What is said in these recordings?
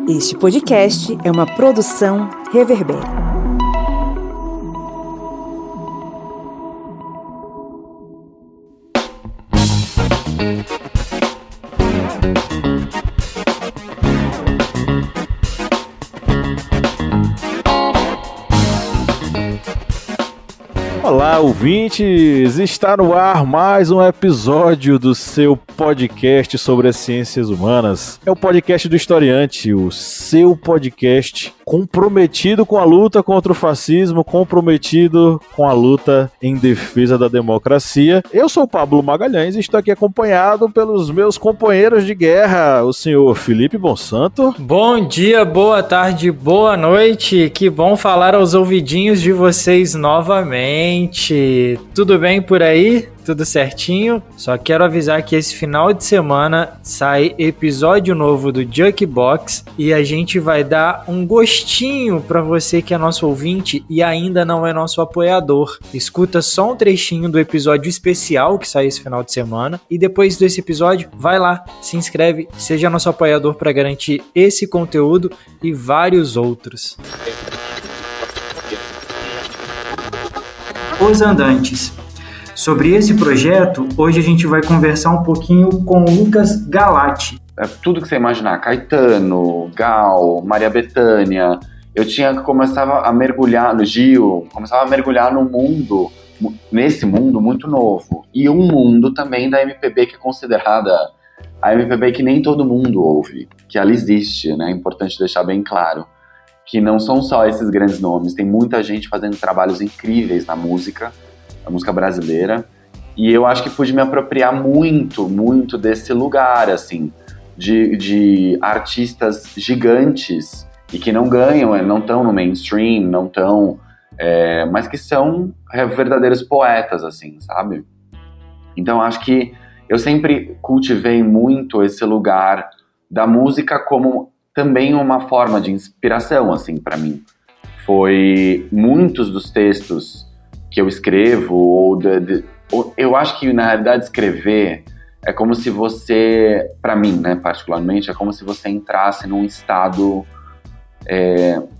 Este podcast é uma produção Reverber. Olá, ouvintes! Está no ar mais um episódio do seu podcast sobre as ciências humanas. É o podcast do Historiante, o seu podcast comprometido com a luta contra o fascismo, comprometido com a luta em defesa da democracia. Eu sou o Pablo Magalhães e estou aqui acompanhado pelos meus companheiros de guerra, o senhor Felipe Bonsanto. Bom dia, boa tarde, boa noite. Que bom falar aos ouvidinhos de vocês novamente. Tudo bem por aí? Tudo certinho? Só quero avisar que esse final de semana sai episódio novo do Jukebox e a gente vai dar um gostinho para você que é nosso ouvinte e ainda não é nosso apoiador. Escuta só um trechinho do episódio especial que sai esse final de semana e depois desse episódio, vai lá, se inscreve, seja nosso apoiador para garantir esse conteúdo e vários outros. Os Andantes. Sobre esse projeto, hoje a gente vai conversar um pouquinho com o Lucas Galati. Tudo que você imaginar, Caetano, Gal, Maria Bethânia, começava a mergulhar no Gil, começava a mergulhar no mundo, nesse mundo muito novo. E um mundo também da MPB que é considerada a MPB que nem todo mundo ouve, que ela existe, né? É importante deixar bem claro. Que não são só esses grandes nomes, tem muita gente fazendo trabalhos incríveis na música brasileira, e eu acho que pude me apropriar muito desse lugar, assim, de artistas gigantes, e que não ganham, não estão no mainstream, não estão, mas que são verdadeiros poetas, assim, sabe? Então acho que eu sempre cultivei muito esse lugar da música como também uma forma de inspiração, assim, para mim. Foi muitos dos textos que eu escrevo, eu acho que, na realidade, escrever é como se você, para mim, né, particularmente, é como se você entrasse num estado,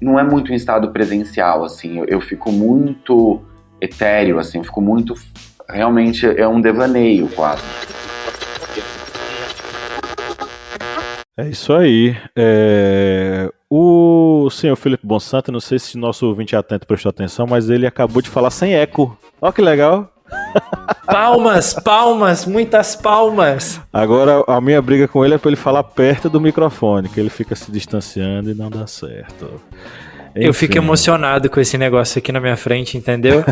não é muito um estado presencial, assim, eu fico muito etéreo, assim, eu fico muito, realmente, é um devaneio, quase. É isso aí. O senhor Felipe Bonsanto, não sei se nosso ouvinte atento prestou atenção, mas ele acabou de falar sem eco. Olha que legal. Palmas, muitas palmas. Agora a minha briga com ele é pra ele falar perto do microfone, que ele fica se distanciando e não dá certo. Enfim. Eu fico emocionado com esse negócio aqui na minha frente, entendeu?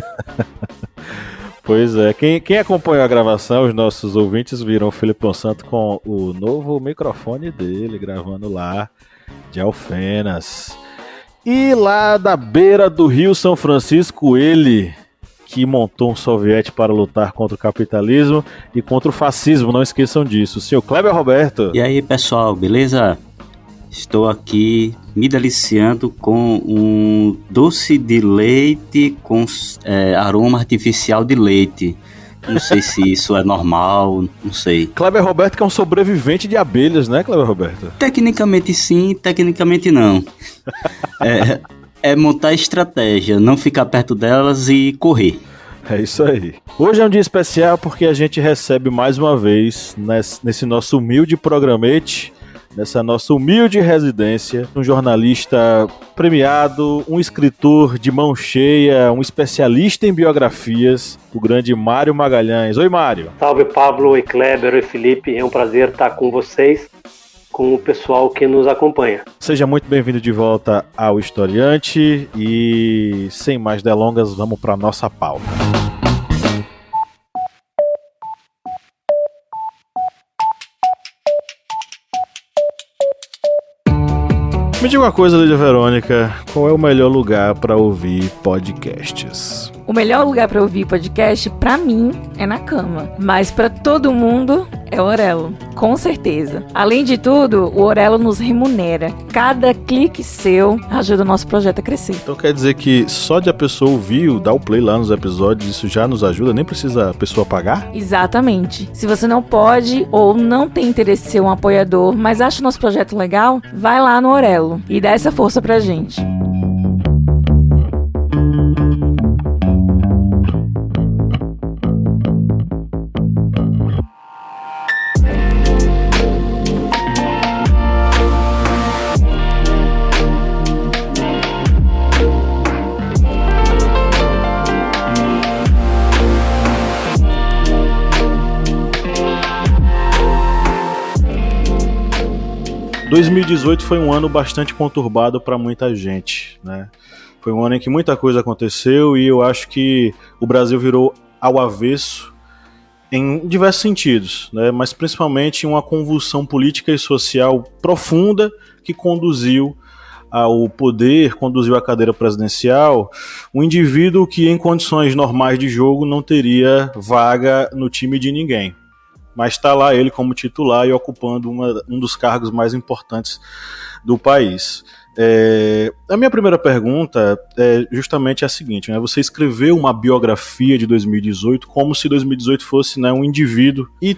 Pois é, quem acompanhou a gravação, os nossos ouvintes viram o Felipe Bonsanto com o novo microfone dele, gravando lá de Alfenas. E lá da beira do Rio São Francisco, ele que montou um soviete para lutar contra o capitalismo e contra o fascismo, não esqueçam disso, o senhor Kleber Roberto. E aí, pessoal, beleza? Estou aqui me deliciando com um doce de leite com aroma artificial de leite. Não sei se isso é normal, não sei. Kleber Roberto que é um sobrevivente de abelhas, né, Kleber Roberto? Tecnicamente sim, tecnicamente não. É montar estratégia, não ficar perto delas e correr. É isso aí. Hoje é um dia especial porque a gente recebe mais uma vez, nesse nosso humilde programete, nessa nossa humilde residência, um jornalista premiado, um escritor de mão cheia, um especialista em biografias, o grande Mário Magalhães. Oi, Mário. Salve, Pablo e Kleber e Felipe. É um prazer estar com vocês, com o pessoal que nos acompanha. Seja muito bem-vindo de volta ao Historiante e, sem mais delongas, vamos para nossa pauta. Me diga uma coisa, Lídia Verônica, qual é o melhor lugar para ouvir podcasts? O melhor lugar para ouvir podcast, pra mim, é na cama. Mas pra todo mundo, é É o Orelo, com certeza. Além de tudo, o Orelo nos remunera. Cada clique seu ajuda o nosso projeto a crescer. Então quer dizer que só de a pessoa ouvir, dar o play lá nos episódios, isso já nos ajuda? Nem precisa a pessoa pagar? Exatamente. Se você não pode ou não tem interesse em ser um apoiador, mas acha o nosso projeto legal, vai lá no Orelo e dá essa força pra gente. Em 2018 foi um ano bastante conturbado para muita gente, né? Foi um ano em que muita coisa aconteceu e eu acho que o Brasil virou ao avesso em diversos sentidos, né? Mas principalmente uma convulsão política e social profunda que conduziu ao poder, conduziu à cadeira presidencial, um indivíduo que em condições normais de jogo não teria vaga no time de ninguém. Mas está lá ele como titular e ocupando um dos cargos mais importantes do país. A minha primeira pergunta é justamente a seguinte, né? Você escreveu uma biografia de 2018 como se 2018 fosse, né, um indivíduo, e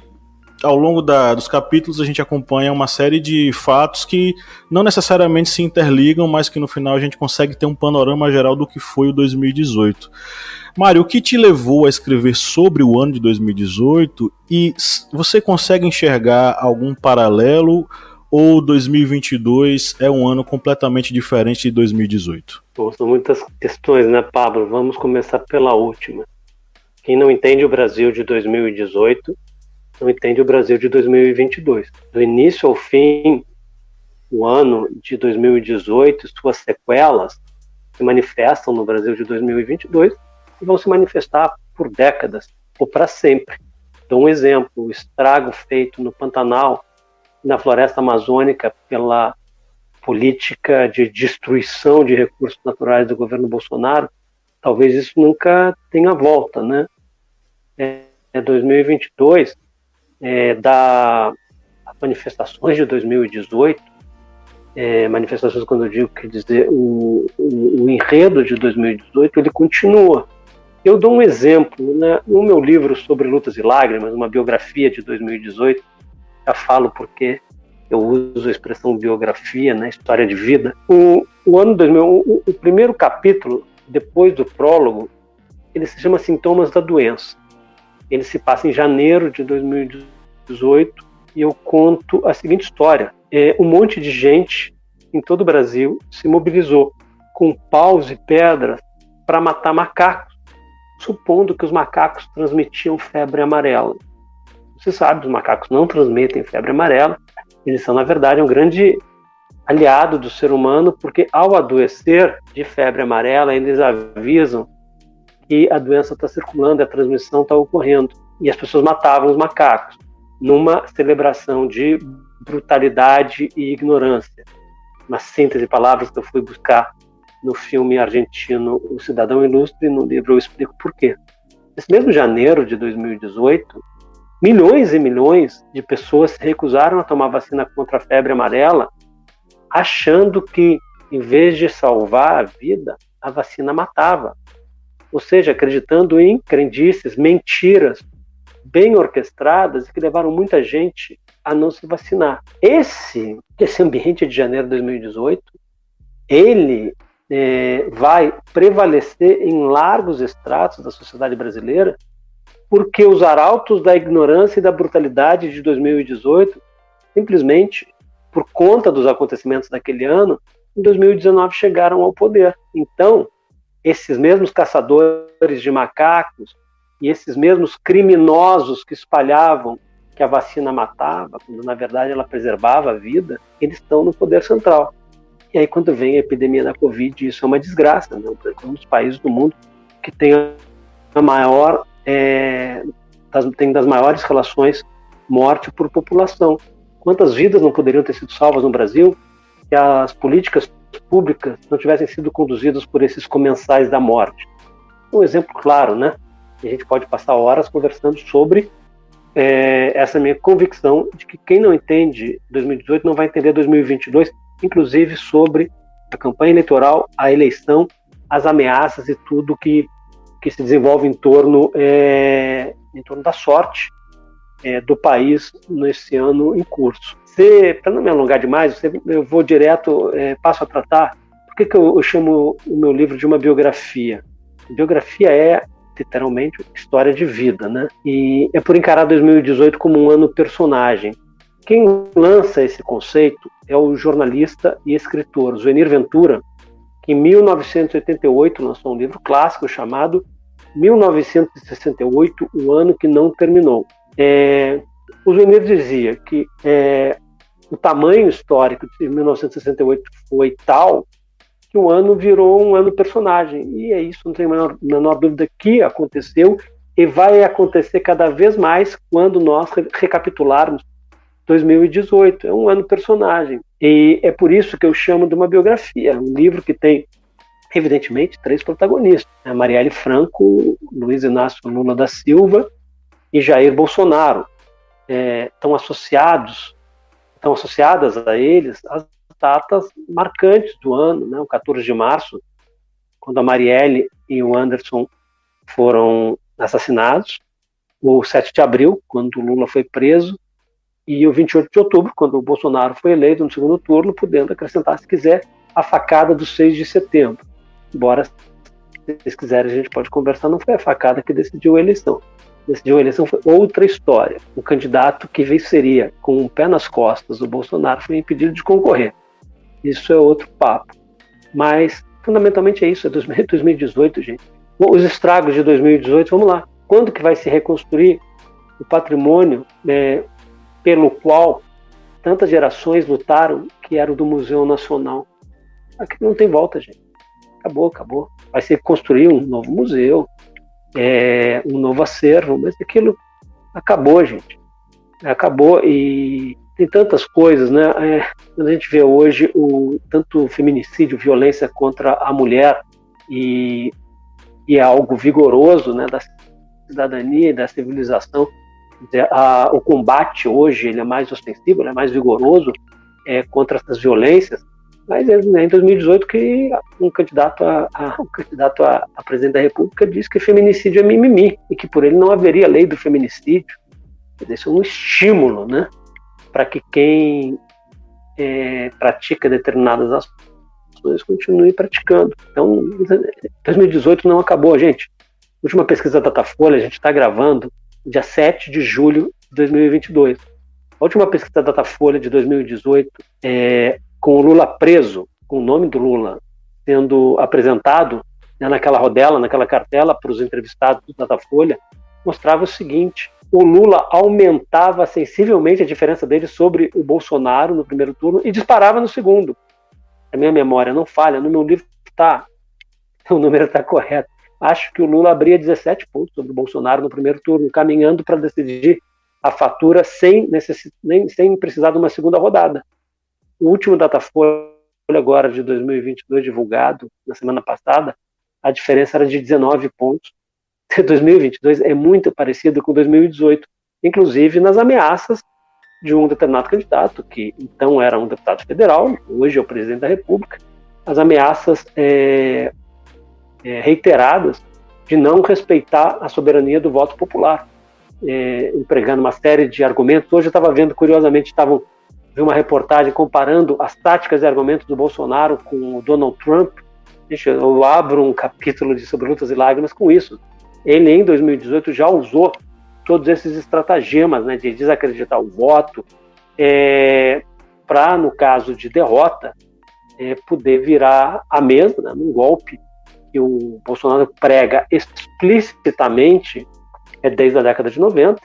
ao longo dos capítulos a gente acompanha uma série de fatos que não necessariamente se interligam, mas que no final a gente consegue ter um panorama geral do que foi o 2018. Mário, o que te levou a escrever sobre o ano de 2018 e você consegue enxergar algum paralelo ou 2022 é um ano completamente diferente de 2018? Bom, são muitas questões, né, Pablo? Vamos começar pela última. Quem não entende o Brasil de 2018 não entende o Brasil de 2022. Do início ao fim, o ano de 2018 e suas sequelas se manifestam no Brasil de 2022 e vão se manifestar por décadas ou para sempre. Dou um exemplo: o estrago feito no Pantanal, na floresta amazônica, pela política de destruição de recursos naturais do governo Bolsonaro, talvez isso nunca tenha volta, né? 2022, das manifestações de 2018, manifestações, quando eu digo, quer dizer, o enredo de 2018, ele continua. Eu dou um exemplo, né? No meu livro sobre Lutas e Lágrimas, uma biografia de 2018, já falo porque eu uso a expressão biografia, né? História de vida. O ano 2000, o primeiro capítulo, depois do prólogo, ele se chama Sintomas da Doença. Ele se passa em janeiro de 2018 e eu conto a seguinte história. Um monte de gente em todo o Brasil se mobilizou com paus e pedras para matar macacos, supondo que os macacos transmitiam febre amarela. Você sabe, os macacos não transmitem febre amarela. Eles são, na verdade, um grande aliado do ser humano, porque ao adoecer de febre amarela, eles avisam que a doença está circulando, a transmissão está ocorrendo. E as pessoas matavam os macacos, numa celebração de brutalidade e ignorância. Uma síntese de palavras que eu fui buscar no filme argentino O Cidadão Ilustre, e no livro eu explico por quê. Nesse mesmo janeiro de 2018, milhões e milhões de pessoas se recusaram a tomar vacina contra a febre amarela, achando que, em vez de salvar a vida, a vacina matava. Ou seja, acreditando em crendices, mentiras bem orquestradas e que levaram muita gente a não se vacinar. Esse ambiente de janeiro de 2018, ele vai prevalecer em largos estratos da sociedade brasileira, porque os arautos da ignorância e da brutalidade de 2018, simplesmente, por conta dos acontecimentos daquele ano, em 2019 chegaram ao poder. Então, esses mesmos caçadores de macacos e esses mesmos criminosos que espalhavam que a vacina matava, quando na verdade ela preservava a vida, eles estão no poder central. E aí, quando vem a epidemia da Covid, isso é uma desgraça, né? Um dos países do mundo que tem a maior, tem das maiores relações morte por população. Quantas vidas não poderiam ter sido salvas no Brasil se as políticas públicas não tivessem sido conduzidas por esses comensais da morte? Um exemplo claro, né? A gente pode passar horas conversando sobre essa minha convicção de que quem não entende 2018 não vai entender 2022, inclusive sobre a campanha eleitoral, a eleição, as ameaças e tudo que se desenvolve em torno da sorte do país nesse ano em curso. Para não me alongar demais, eu vou direto, passo a tratar. Por que eu chamo o meu livro de uma biografia? Biografia é, literalmente, história de vida, né? E é por encarar 2018 como um ano personagem. Quem lança esse conceito é o jornalista e escritor Zuenir Ventura, que em 1988 lançou um livro clássico chamado 1968, o ano que não terminou. O Zuenir dizia que o tamanho histórico de 1968 foi tal que o ano virou um ano personagem. E é isso, não tenho a menor dúvida que aconteceu e vai acontecer cada vez mais quando nós recapitularmos 2018. É um ano personagem. E é por isso que eu chamo de uma biografia. Um livro que tem, evidentemente, 3 protagonistas. A Marielle Franco, Luiz Inácio Lula da Silva e Jair Bolsonaro. Estão associadas a eles as datas marcantes do ano, né? O 14 de março, quando a Marielle e o Anderson foram assassinados, o 7 de abril, quando o Lula foi preso, e o 28 de outubro, quando o Bolsonaro foi eleito no segundo turno, podendo acrescentar, se quiser, a facada do 6 de setembro. Embora, se vocês quiserem, a gente pode conversar, não foi a facada que decidiu a eleição. Decidiu a eleição foi outra história. O candidato que venceria com o pé nas costas, o Bolsonaro, foi impedido de concorrer. Isso é outro papo. Mas, fundamentalmente, é isso. É 2018, gente. Os estragos de 2018, vamos lá. Quando que vai se reconstruir o patrimônio pelo qual tantas gerações lutaram, que era o do Museu Nacional? Aqui não tem volta, gente. Acabou. Vai ser construir um novo museu, um novo acervo, mas aquilo acabou, gente. Acabou e tem tantas coisas, né? Quando a gente vê hoje tanto feminicídio, violência contra a mulher e é algo vigoroso, né, da cidadania e da civilização. O combate hoje ele é mais ostensivo, ele é mais vigoroso contra essas violências, mas é em 2018 que um candidato a presidente da República disse que feminicídio é mimimi e que por ele não haveria lei do feminicídio. Isso é um estímulo, né, para que quem pratica determinadas ações continue praticando. Então, 2018 não acabou, gente. Última pesquisa da Datafolha, a gente está gravando dia 7 de julho de 2022. A última pesquisa da Datafolha de 2018, com o Lula preso, com o nome do Lula sendo apresentado, né, naquela rodela, naquela cartela para os entrevistados do Datafolha, mostrava o seguinte: o Lula aumentava sensivelmente a diferença dele sobre o Bolsonaro no primeiro turno e disparava no segundo. A minha memória não falha, no meu livro o número está correto. Acho que o Lula abria 17 pontos sobre o Bolsonaro no primeiro turno, caminhando para decidir a fatura sem precisar de uma segunda rodada. O último Datafolha agora de 2022, divulgado na semana passada, a diferença era de 19 pontos. 2022 é muito parecido com 2018, inclusive nas ameaças de um determinado candidato, que então era um deputado federal, hoje é o presidente da República, as ameaças reiteradas de não respeitar a soberania do voto popular, empregando uma série de argumentos. Hoje eu estava vendo, curiosamente, vi uma reportagem comparando as táticas e argumentos do Bolsonaro com o Donald Trump. Eu abro um capítulo sobre lutas e lágrimas com isso. Ele, em 2018, já usou todos esses estratagemas, né, de desacreditar o voto, para, no caso de derrota, poder virar a mesa, né, num golpe que o Bolsonaro prega explicitamente desde a década de 90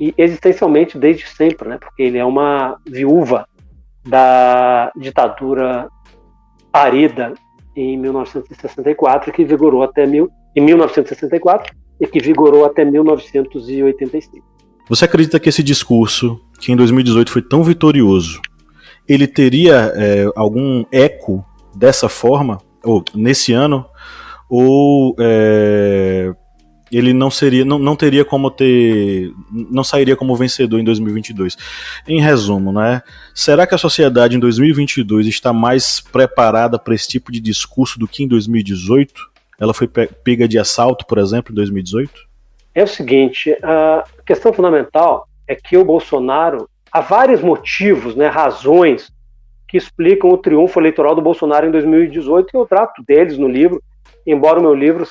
e existencialmente desde sempre, né, porque ele é uma viúva da ditadura parida em 1964, que vigorou até em 1964 e que vigorou até 1985. Você acredita que esse discurso, que em 2018 foi tão vitorioso, ele teria algum eco dessa forma, ou nesse ano, ou ele não teria como não sairia como vencedor em 2022. Em resumo, né? Será que a sociedade em 2022 está mais preparada para esse tipo de discurso do que em 2018? Ela foi pega de assalto, por exemplo, em 2018? É o seguinte, a questão fundamental é que o Bolsonaro, há vários motivos, né, razões que explicam o triunfo eleitoral do Bolsonaro em 2018, e eu trato deles no livro, embora o meu livro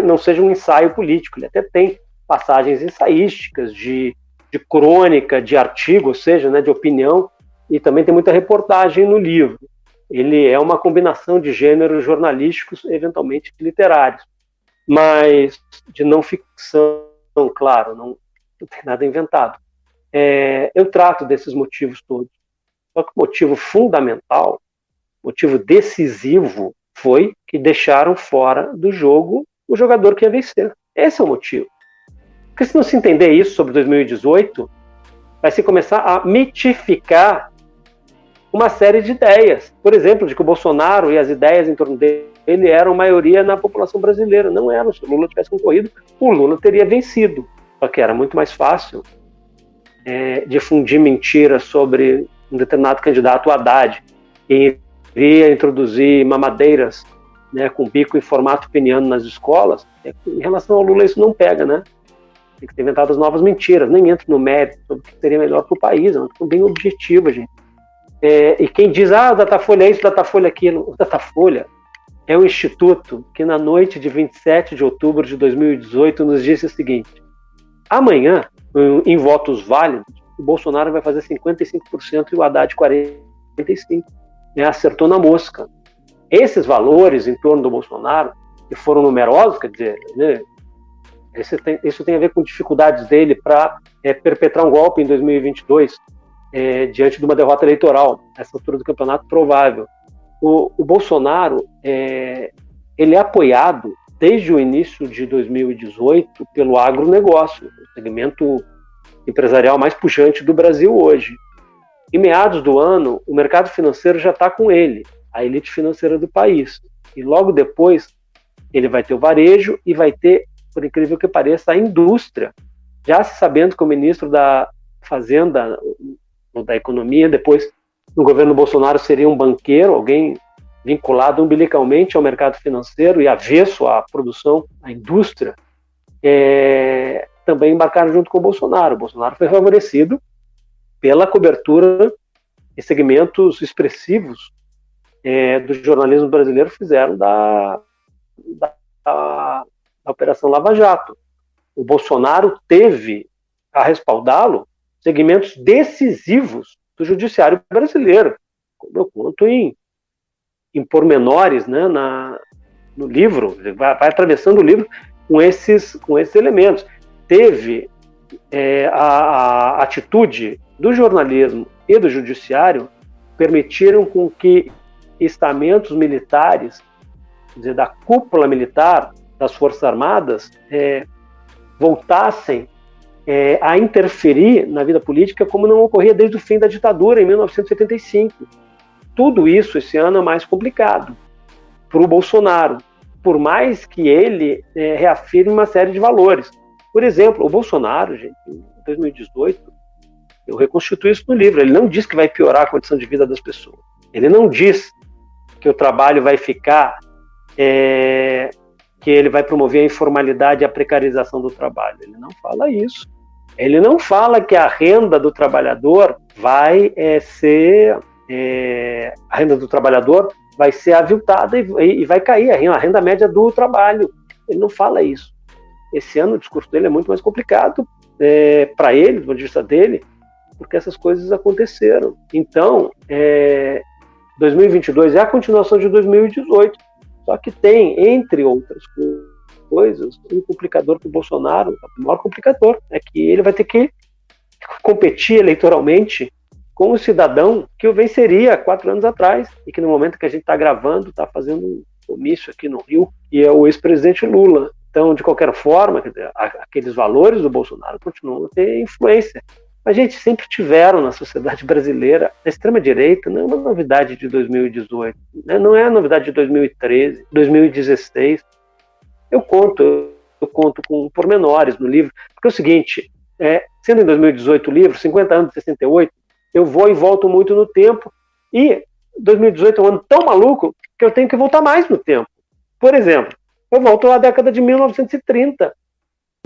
não seja um ensaio político. Ele até tem passagens ensaísticas, de crônica, de artigo, ou seja, né, de opinião, e também tem muita reportagem no livro. Ele é uma combinação de gêneros jornalísticos, eventualmente literários, mas de não ficção, claro, não tem nada inventado. Eu trato desses motivos todos. Só que o motivo fundamental, motivo decisivo, foi que deixaram fora do jogo o jogador que ia vencer. Esse é o motivo. Porque se não se entender isso sobre 2018, vai se começar a mitificar uma série de ideias. Por exemplo, de que o Bolsonaro e as ideias em torno dele eram maioria na população brasileira. Não eram. Se o Lula tivesse concorrido, o Lula teria vencido. Só que era muito mais fácil difundir mentiras sobre um determinado candidato, o Haddad, que iria introduzir mamadeiras, né, com bico em formato peniano nas escolas. Em relação ao Lula, isso não pega, né? Tem que ser inventadas novas mentiras. Nem entro no mérito sobre o que seria melhor para o país. É uma questão bem objetiva, gente. E quem diz, o Datafolha é isso, o Datafolha é aquilo. O Datafolha é um instituto que, na noite de 27 de outubro de 2018, nos disse o seguinte: amanhã, em votos válidos, o Bolsonaro vai fazer 55% e o Haddad 45%. Acertou na mosca. Esses valores em torno do Bolsonaro, que foram numerosos, quer dizer, né, isso tem a ver com dificuldades dele para perpetrar um golpe em 2022, diante de uma derrota eleitoral, essa altura do campeonato provável. O Bolsonaro, ele é apoiado desde o início de 2018 pelo agronegócio, o segmento empresarial mais pujante do Brasil hoje. Em meados do ano, o mercado financeiro já está com ele, a elite financeira do país. E logo depois, ele vai ter o varejo e vai ter, por incrível que pareça, a indústria, já se sabendo que o ministro da Fazenda, ou da Economia, depois no governo Bolsonaro seria um banqueiro, alguém vinculado umbilicalmente ao mercado financeiro e avesso à produção, à indústria, também embarcaram junto com o Bolsonaro. O Bolsonaro foi favorecido pela cobertura e segmentos expressivos do jornalismo brasileiro fizeram da Operação Lava Jato. O Bolsonaro teve a respaldá-lo segmentos decisivos do judiciário brasileiro, como eu conto em pormenores, né, no livro, vai atravessando o livro com esses elementos. Teve a atitude do jornalismo e do judiciário permitiram com que estamentos militares, quer dizer, da cúpula militar das Forças Armadas, voltassem a interferir na vida política como não ocorria desde o fim da ditadura, em 1975. Tudo isso esse ano é mais complicado para o Bolsonaro, por mais que ele reafirme uma série de valores. Por exemplo, o Bolsonaro, gente, em 2018, eu reconstituo isso no livro, ele não diz que vai piorar a condição de vida das pessoas. Ele não diz que o trabalho vai ficar, que ele vai promover a informalidade e a precarização do trabalho. Ele não fala isso. Ele não fala que a renda do trabalhador vai ser... a renda do trabalhador vai ser aviltada e vai cair a renda média do trabalho. Ele não fala isso. Esse ano o discurso dele é muito mais complicado para ele, do ponto de vista dele, porque essas coisas aconteceram. Então, 2022 é a continuação de 2018, só que tem, entre outras coisas, um complicador para o Bolsonaro, o maior complicador, é que ele vai ter que competir eleitoralmente com o cidadão que o venceria 4 anos atrás, e que no momento que a gente está gravando, está fazendo um comício aqui no Rio, e é o ex-presidente Lula. Então, de qualquer forma, aqueles valores do Bolsonaro continuam a ter influência. A gente sempre tiveram na sociedade brasileira, a extrema-direita não é uma novidade de 2018, né? Não é a novidade de 2013, 2016. Eu conto, eu conto com pormenores no livro, porque é o seguinte, sendo em 2018 o livro, 50 anos de 68, eu vou e volto muito no tempo, e 2018 é um ano tão maluco que eu tenho que voltar mais no tempo. Por exemplo, eu volto à década de 1930,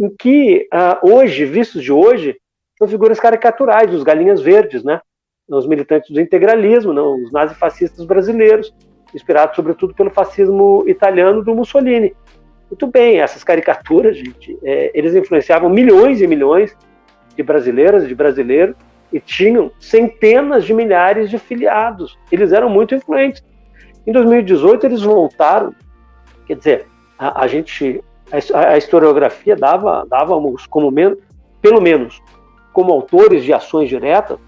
em que hoje, vistos de hoje, são figuras caricaturais, os galinhas verdes, né? Os militantes do integralismo, não? Os nazifascistas brasileiros, inspirados sobretudo pelo fascismo italiano do Mussolini. Muito bem, essas caricaturas, gente, eles influenciavam milhões e milhões de brasileiras e de brasileiros e tinham centenas de milhares de filiados. Eles eram muito influentes. Em 2018 eles voltaram, quer dizer, a historiografia dava-nos pelo menos como autores de ações diretas,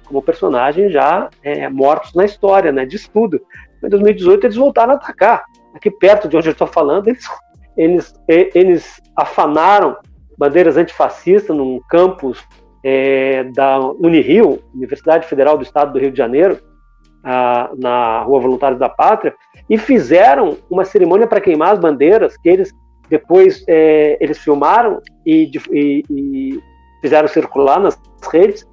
como personagens já mortos na história, né, de estudo. Em 2018 eles voltaram a atacar. Aqui perto de onde eu estou falando, eles afanaram bandeiras antifascistas num campus da Unirio, Universidade Federal do Estado do Rio de Janeiro, na Rua Voluntários da Pátria, e fizeram uma cerimônia para queimar as bandeiras, que eles depois eles filmaram e fizeram circular nas redes.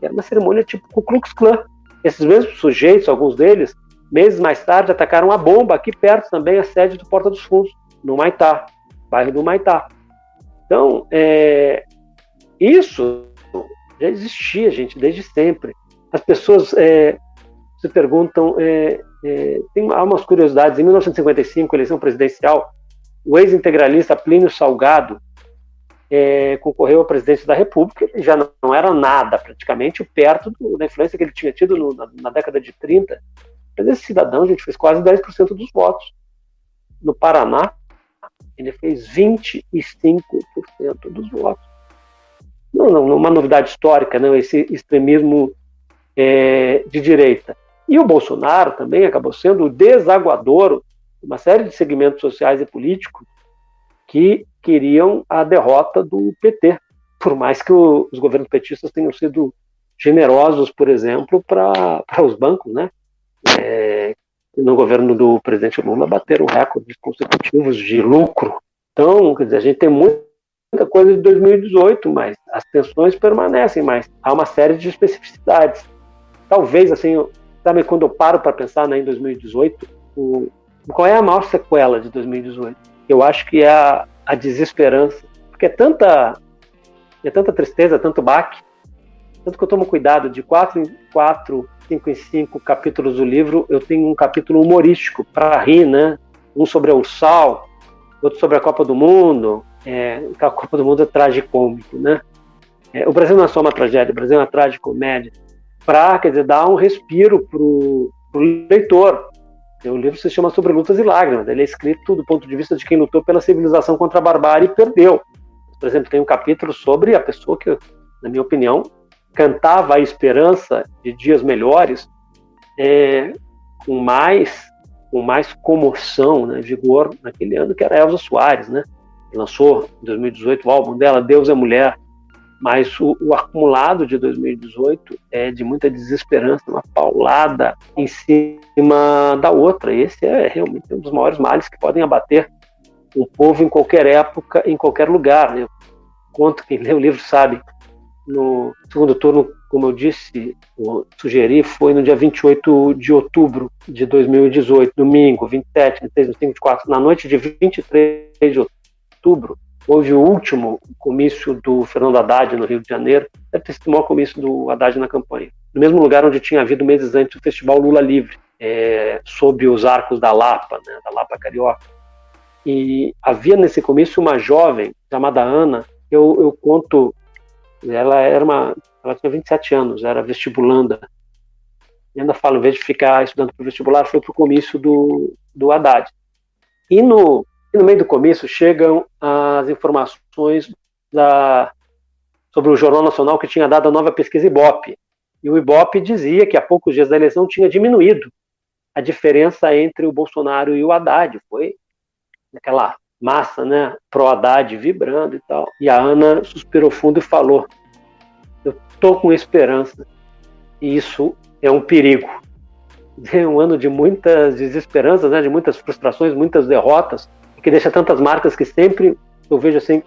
Era uma cerimônia tipo Ku Klux Klan. Esses mesmos sujeitos, alguns deles, meses mais tarde, atacaram a bomba aqui perto também, a sede do Porta dos Fundos, no Maitá, bairro do Maitá. Então, isso já existia, gente, desde sempre. As pessoas se perguntam, há umas curiosidades. Em 1955, eleição presidencial, o ex-integralista Plínio Salgado concorreu à presidência da República. Ele já não era nada, praticamente, perto da influência que ele tinha tido na década de 30. Mas esse cidadão, gente, fez quase 10% dos votos. No Paraná, ele fez 25% dos votos. Não, uma novidade histórica, não, esse extremismo de direita. E o Bolsonaro também acabou sendo o desaguador de uma série de segmentos sociais e políticos que queriam a derrota do PT, por mais que os governos petistas tenham sido generosos, por exemplo, para os bancos, né? No governo do presidente Lula bateram recordes consecutivos de lucro. Então, quer dizer, a gente tem muita coisa de 2018, mas as tensões permanecem, mas há uma série de especificidades. Talvez, assim, sabe, quando eu paro para pensar, né, em 2018, qual é a maior sequela de 2018? Eu acho que é a desesperança, porque é tanta tristeza, tanto baque, tanto que eu tomo cuidado, de 4 em 4, 5 em 5 capítulos do livro, eu tenho um capítulo humorístico para rir, né? Um sobre a Ursal, outro sobre a Copa do Mundo. A Copa do Mundo é tragicômico, né? O Brasil não é só uma tragédia, o Brasil é uma tragicomédia, para, quer dizer, dar um respiro pro leitor. O livro se chama Sobre Lutas e Lágrimas. Ele é escrito do ponto de vista de quem lutou pela civilização contra a barbárie e perdeu. Por exemplo, tem um capítulo sobre a pessoa que, na minha opinião, cantava a esperança de dias melhores com mais comoção, né, vigor naquele ano, que era Elza Soares, né? Lançou em 2018 o álbum dela, Deus é Mulher. Mas o acumulado de 2018 é de muita desesperança, uma paulada em cima da outra. E esse é realmente um dos maiores males que podem abater um povo em qualquer época, em qualquer lugar, né? Conto, quem lê o livro sabe, no segundo turno, como eu disse, sugeri, foi no dia 28 de outubro de 2018, domingo, 27, 26, 25, 24, na noite de 23 de outubro, houve o último comício do Fernando Haddad no Rio de Janeiro. Deve ter sido o maior comício do Haddad na campanha. No mesmo lugar onde tinha havido meses antes o Festival Lula Livre, sob os arcos da Lapa, né, da Lapa Carioca. E havia nesse comício uma jovem chamada Ana. Eu conto, ela tinha 27 anos, era vestibulanda. E ainda falo, em vez de ficar estudando para o vestibular, foi para o comício do Haddad. E no meio do comício chegam as informações sobre o Jornal Nacional, que tinha dado a nova pesquisa Ibope. E o Ibope dizia que há poucos dias da eleição tinha diminuído a diferença entre o Bolsonaro e o Haddad. Foi aquela massa, né, pró-Haddad vibrando e tal. E a Ana suspirou fundo e falou: eu estou com esperança. E isso é um perigo. É um ano de muitas desesperanças, né, de muitas frustrações, muitas derrotas. que deixa tantas marcas que sempre eu vejo assim,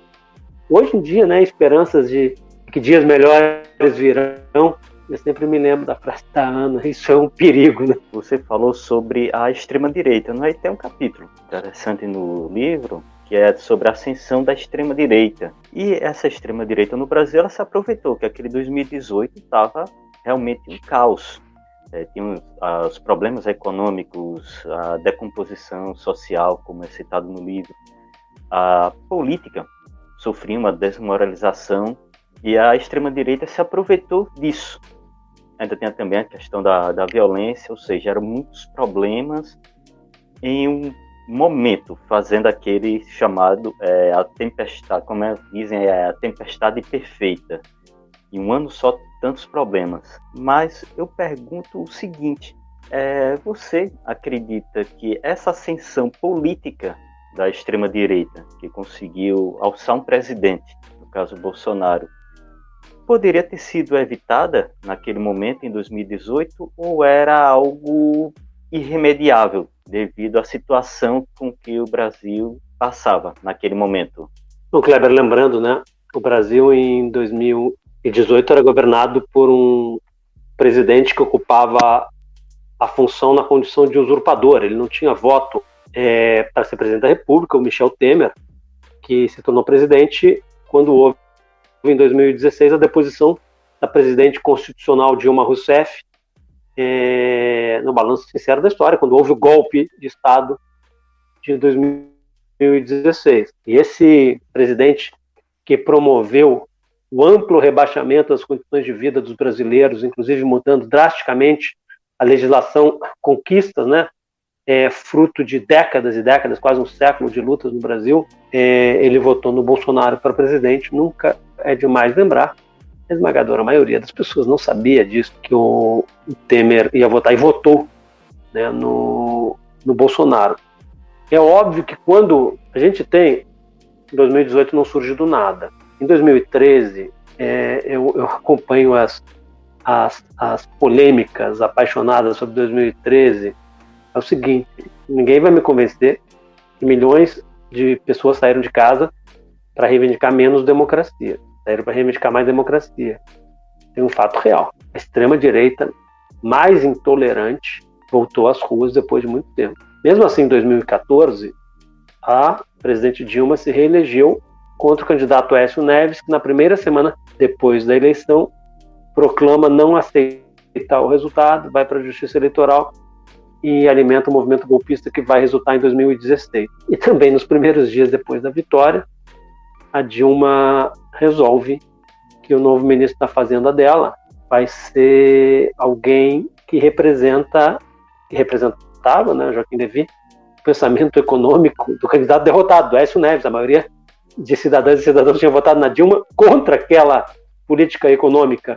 hoje em dia, né, esperanças de que dias melhores virão. Eu sempre me lembro da frase da Ana, isso é um perigo, né? Você falou sobre a extrema-direita, não é? Tem um capítulo interessante no livro, que é sobre a ascensão da extrema-direita. E essa extrema-direita no Brasil, ela se aproveitou que aquele 2018 estava realmente um caos. Tinha os problemas econômicos, a decomposição social, como é citado no livro. A política sofria uma desmoralização e a extrema-direita se aproveitou disso. Ainda tem também a questão da violência, ou seja, eram muitos problemas em um momento, fazendo aquele chamado a tempestade, como dizem, a tempestade perfeita. Em um ano só, tantos problemas. Mas eu pergunto o seguinte, você acredita que essa ascensão política da extrema-direita, que conseguiu alçar um presidente, no caso Bolsonaro, poderia ter sido evitada naquele momento, em 2018, ou era algo irremediável devido à situação com que o Brasil passava naquele momento? O Kleber, lembrando, né, o Brasil em 2018 era governado por um presidente que ocupava a função na condição de usurpador. Ele não tinha voto para ser presidente da República, o Michel Temer, que se tornou presidente quando houve em 2016 a deposição da presidente constitucional Dilma Rousseff, no balanço sincero da história, quando houve o golpe de Estado de 2016. E esse presidente que promoveu o amplo rebaixamento das condições de vida dos brasileiros, inclusive mudando drasticamente a legislação, conquistas, né, fruto de décadas e décadas, quase um século de lutas no Brasil, ele votou no Bolsonaro para presidente. Nunca é demais lembrar, a esmagadora maioria das pessoas não sabia disso, que o Temer ia votar, e votou, né, no Bolsonaro. É óbvio que quando a gente tem, em 2018 não surge do nada. Em 2013, eu acompanho as polêmicas apaixonadas sobre 2013, é o seguinte, ninguém vai me convencer que milhões de pessoas saíram de casa para reivindicar menos democracia, saíram para reivindicar mais democracia. Tem um fato real, a extrema-direita mais intolerante voltou às ruas depois de muito tempo. Mesmo assim, em 2014, a presidente Dilma se reelegeu contra o candidato Aécio Neves, que na primeira semana depois da eleição proclama não aceitar o resultado, vai para a Justiça Eleitoral e alimenta o movimento golpista que vai resultar em 2016. E também nos primeiros dias depois da vitória, a Dilma resolve que o novo ministro da Fazenda dela vai ser alguém que representava, né, Joaquim Levy, o pensamento econômico do candidato derrotado, do Aécio Neves. A maioria de cidadãs e cidadãos tinha votado na Dilma contra aquela política econômica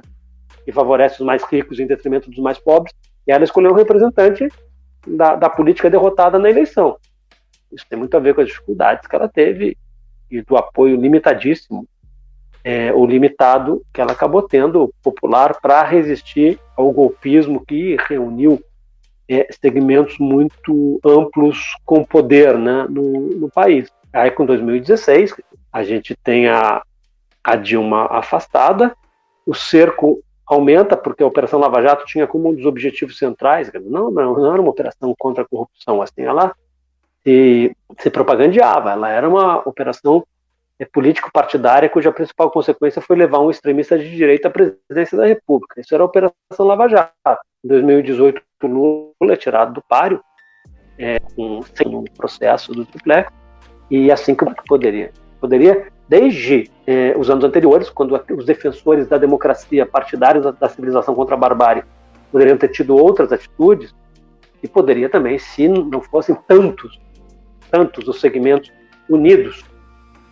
que favorece os mais ricos em detrimento dos mais pobres, e ela escolheu um representante da política derrotada na eleição. Isso tem muito a ver com as dificuldades que ela teve e do apoio limitadíssimo, ou limitado, que ela acabou tendo popular para resistir ao golpismo que reuniu segmentos muito amplos com poder, né, no país. Aí, com 2016, a gente tem a Dilma afastada, o cerco aumenta, porque a Operação Lava Jato tinha como um dos objetivos centrais, não era uma operação contra a corrupção, assim, ela se propagandeava, ela era uma operação político-partidária cuja principal consequência foi levar um extremista de direita à presidência da República. Isso era a Operação Lava Jato. Em 2018, o Lula é tirado do páreo, sem um processo do triplex, e assim que poderia, desde os anos anteriores, quando os defensores da democracia, partidários da civilização contra a barbárie, poderiam ter tido outras atitudes, e poderia também, se não fossem tantos os segmentos unidos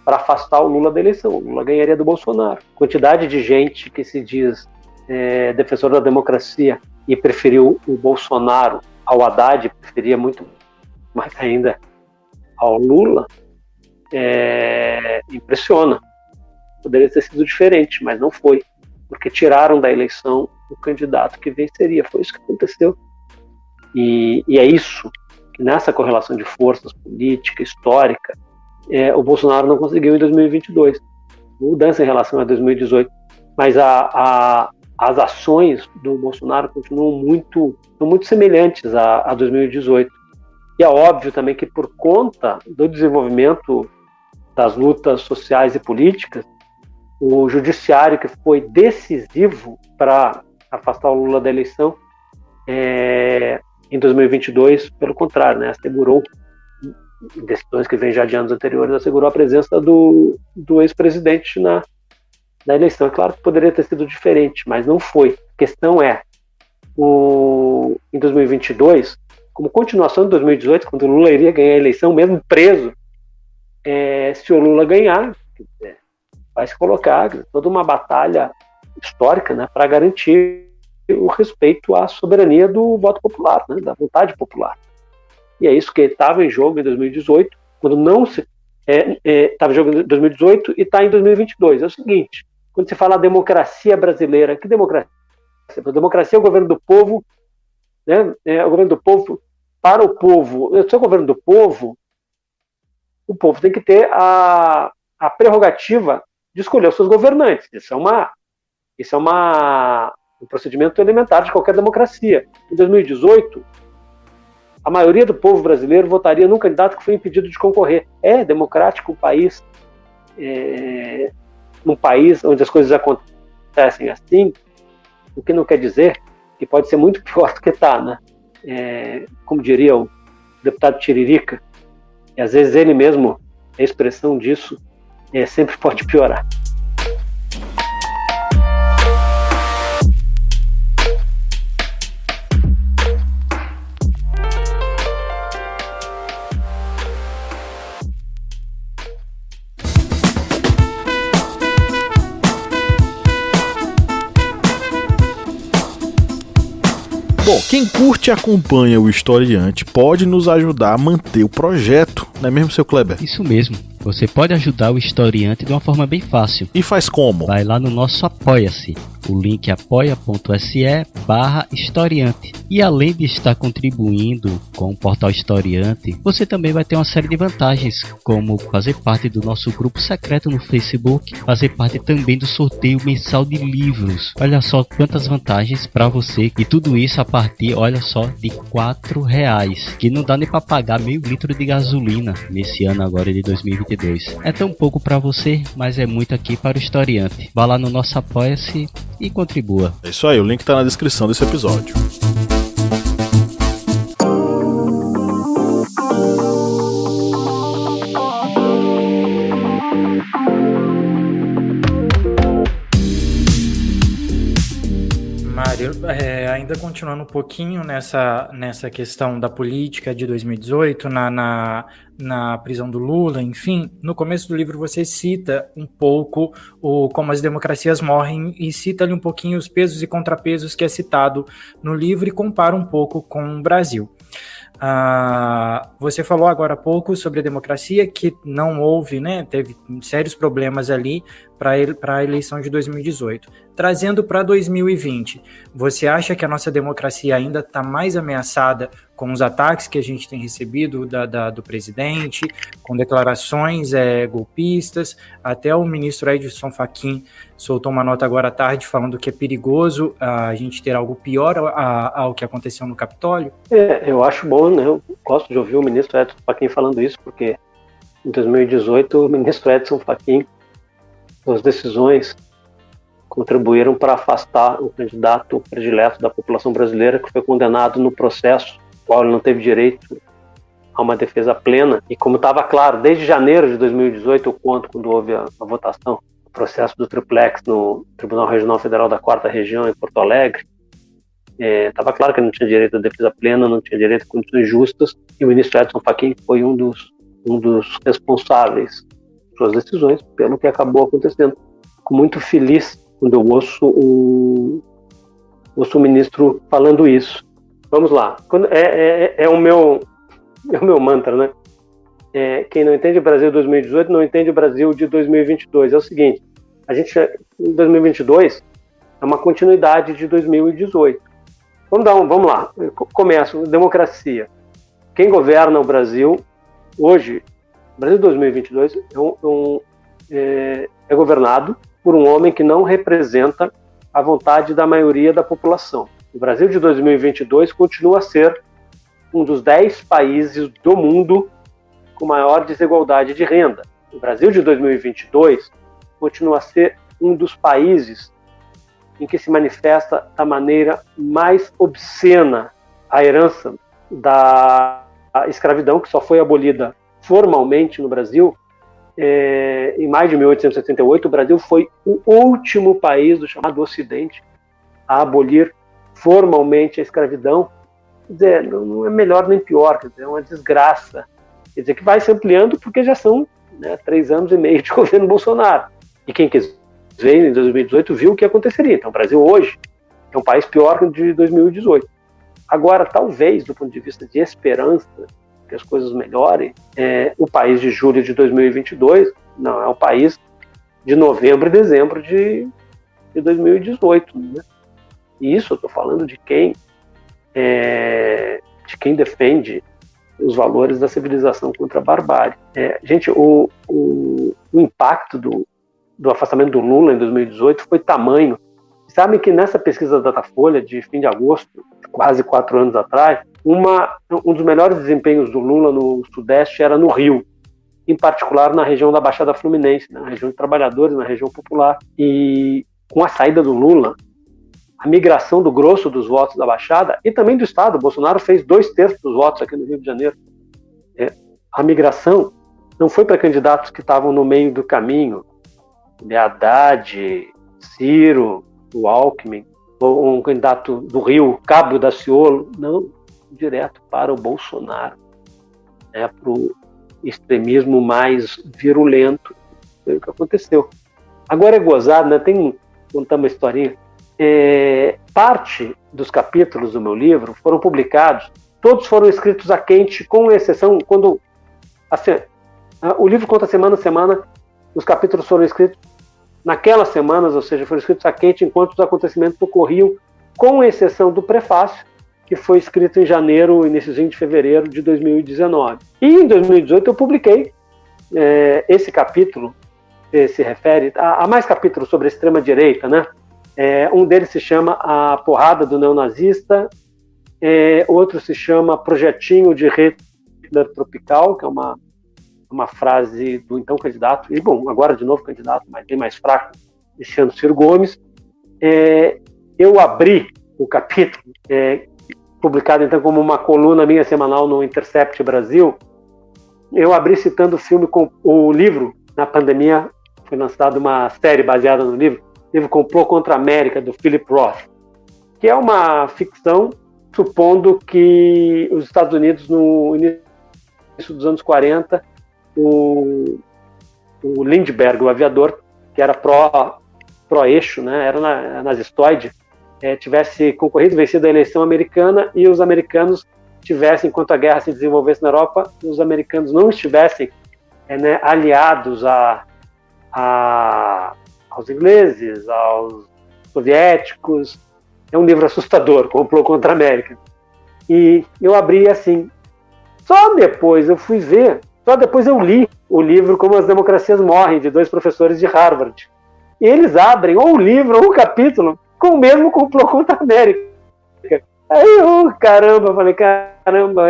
para afastar o Lula da eleição. O Lula ganharia do Bolsonaro. Quantidade de gente que se diz defensor da democracia e preferiu o Bolsonaro ao Haddad, preferia muito mais ainda ao Lula, impressiona. Poderia ter sido diferente, mas não foi, porque tiraram da eleição o candidato que venceria. Foi isso que aconteceu. E é isso que nessa correlação de forças política, histórica, o Bolsonaro não conseguiu em 2022. Mudança em relação a 2018. Mas as ações do Bolsonaro continuam muito semelhantes a 2018. E é óbvio também que, por conta do desenvolvimento das lutas sociais e políticas, o judiciário, que foi decisivo para afastar o Lula da eleição, em 2022, pelo contrário, né, assegurou, em decisões que vêm já de anos anteriores, assegurou a presença do ex-presidente na eleição. É claro que poderia ter sido diferente, mas não foi. A questão é, em 2022, como continuação de 2018, quando o Lula iria ganhar a eleição, mesmo preso, se o Lula ganhar, vai se colocar toda uma batalha histórica, né, para garantir o respeito à soberania do voto popular, né, da vontade popular. E é isso que estava em jogo em 2018, quando não se... Estava em jogo em 2018 e está em 2022. É o seguinte, quando se fala democracia brasileira, que democracia? A democracia é o governo do povo, né? É o governo do povo para o povo. Se é o governo do povo, o povo tem que ter a prerrogativa de escolher os seus governantes. Isso é um procedimento elementar de qualquer democracia. Em 2018, a maioria do povo brasileiro votaria num candidato que foi impedido de concorrer. É democrático o país, num país onde as coisas acontecem assim, o que não quer dizer que pode ser muito pior do que está, né? Como diria o deputado Tiririca, e às vezes ele mesmo, a expressão disso, sempre pode piorar. Bom, quem curte e acompanha o Historiante pode nos ajudar a manter o projeto, não é mesmo, seu Kleber? Isso mesmo. Você pode ajudar o Historiante de uma forma bem fácil. E faz como? Vai lá no nosso Apoia-se. O link é apoia.se/historiante. E além de estar contribuindo com o Portal Historiante, você também vai ter uma série de vantagens, como fazer parte do nosso grupo secreto no Facebook, fazer parte também do sorteio mensal de livros. Olha só quantas vantagens para você. E tudo isso a partir, olha só, de R$4, que não dá nem para pagar meio litro de gasolina nesse ano agora de 2022. É tão pouco para você, mas é muito aqui para o Historiante. Vá lá no nosso Apoia-se e contribua. É isso aí, o link tá na descrição desse episódio. Mário, ainda continuando um pouquinho nessa questão da política de 2018, na prisão do Lula, enfim, no começo do livro você cita um pouco como as democracias morrem e cita ali um pouquinho os pesos e contrapesos que é citado no livro e compara um pouco com o Brasil. Você falou agora há pouco sobre a democracia, que não houve, né, teve sérios problemas ali para a eleição de 2018. Trazendo para 2020, você acha que a nossa democracia ainda está mais ameaçada com os ataques que a gente tem recebido do presidente, com declarações golpistas? Até o ministro Edson Fachin soltou uma nota agora à tarde falando que é perigoso a gente ter algo pior ao que aconteceu no Capitólio? Eu acho bom, né? Eu gosto de ouvir o ministro Edson Fachin falando isso, porque em 2018 o ministro Edson Fachin, suas decisões contribuíram para afastar o candidato predileto da população brasileira, que foi condenado no processo, qual ele não teve direito a uma defesa plena. E como estava claro, desde janeiro de 2018, quando houve a votação, o processo do triplex no Tribunal Regional Federal da 4ª Região, em Porto Alegre, estava claro que ele não tinha direito à defesa plena, não tinha direito a condições justas, e o ministro Edson Fachin foi um dos responsáveis por suas decisões, pelo que acabou acontecendo. Fico muito feliz quando eu ouço o ministro falando isso. Vamos lá. É o meu mantra, né? Quem não entende o Brasil de 2018 não entende o Brasil de 2022. É o seguinte, a gente, em 2022, é uma continuidade de 2018. Vamos lá. Começo. Democracia. quem governa o Brasil hoje, o Brasil de 2022, é governado por um homem que não representa a vontade da maioria da população. O Brasil de 2022 continua a ser um dos 10 países do mundo com maior desigualdade de renda. O Brasil de 2022 continua a ser um dos países em que se manifesta da maneira mais obscena a herança da escravidão, que só foi abolida formalmente no Brasil em maio de 1878. O Brasil foi o último país do chamado Ocidente a abolir formalmente a escravidão. Quer dizer, não é melhor nem pior, quer dizer, é uma desgraça. Quer dizer, que vai se ampliando porque já são 3 anos e meio de governo Bolsonaro. E quem quis ver em 2018 viu o que aconteceria. Então, o Brasil hoje é um país pior que o de 2018. Agora, talvez, do ponto de vista de esperança, que as coisas melhorem, o país de julho de 2022 não é o país de novembro e dezembro de 2018. Né? E isso eu estou falando de quem defende os valores da civilização contra a barbárie. Gente, o impacto do afastamento do Lula em 2018 foi tamanho. Sabem que nessa pesquisa da Datafolha, de fim de agosto, quase 4 anos atrás, um dos melhores desempenhos do Lula no Sudeste era no Rio, em particular na região da Baixada Fluminense, na região de trabalhadores, na região popular. E com a saída do Lula, a migração do grosso dos votos da Baixada e também do Estado, Bolsonaro fez 2/3 dos votos aqui no Rio de Janeiro. A migração não foi para candidatos que estavam no meio do caminho, Haddad, Ciro, o Alckmin, ou um candidato do Rio, Cabo Daciolo, não, direto para o Bolsonaro, para o extremismo mais virulento. Foi o que aconteceu. Agora é gozado, né? Contar uma historinha. Parte dos capítulos do meu livro foram publicados, todos foram escritos a quente, com exceção quando o livro conta semana a semana, os capítulos foram escritos naquelas semanas, ou seja, foram escritos a quente enquanto os acontecimentos ocorriam, com exceção do prefácio, que foi escrito em janeiro, iníciozinho de fevereiro de 2019. E em 2018 eu publiquei esse capítulo, que se refere a mais capítulos sobre a extrema-direita, né? Um deles se chama A Porrada do Neonazista, outro se chama Projetinho de Hitler Tropical, que é uma frase do então candidato, e bom, agora de novo candidato, mas bem mais fraco, Cristiano Ciro Gomes. Eu abri o capítulo, publicado então como uma coluna minha semanal no Intercept Brasil, eu abri citando o livro, na pandemia, foi lançada uma série baseada no livro Complô contra a América, do Philip Roth, que é uma ficção supondo que os Estados Unidos, no início dos anos 40, o Lindbergh, o aviador, que era pró-eixo, né, era nazistoide, tivesse concorrido, vencido a eleição americana, e os americanos tivessem, enquanto a guerra se desenvolvesse na Europa, os americanos não estivessem aliados aos ingleses, aos soviéticos. É um livro assustador, Complô contra a América. E eu abri assim. Só depois eu li o livro Como as Democracias Morrem, de 2 professores de Harvard. E eles abrem ou o livro ou o capítulo com o mesmo Complô contra a América. Aí eu, falei, caramba.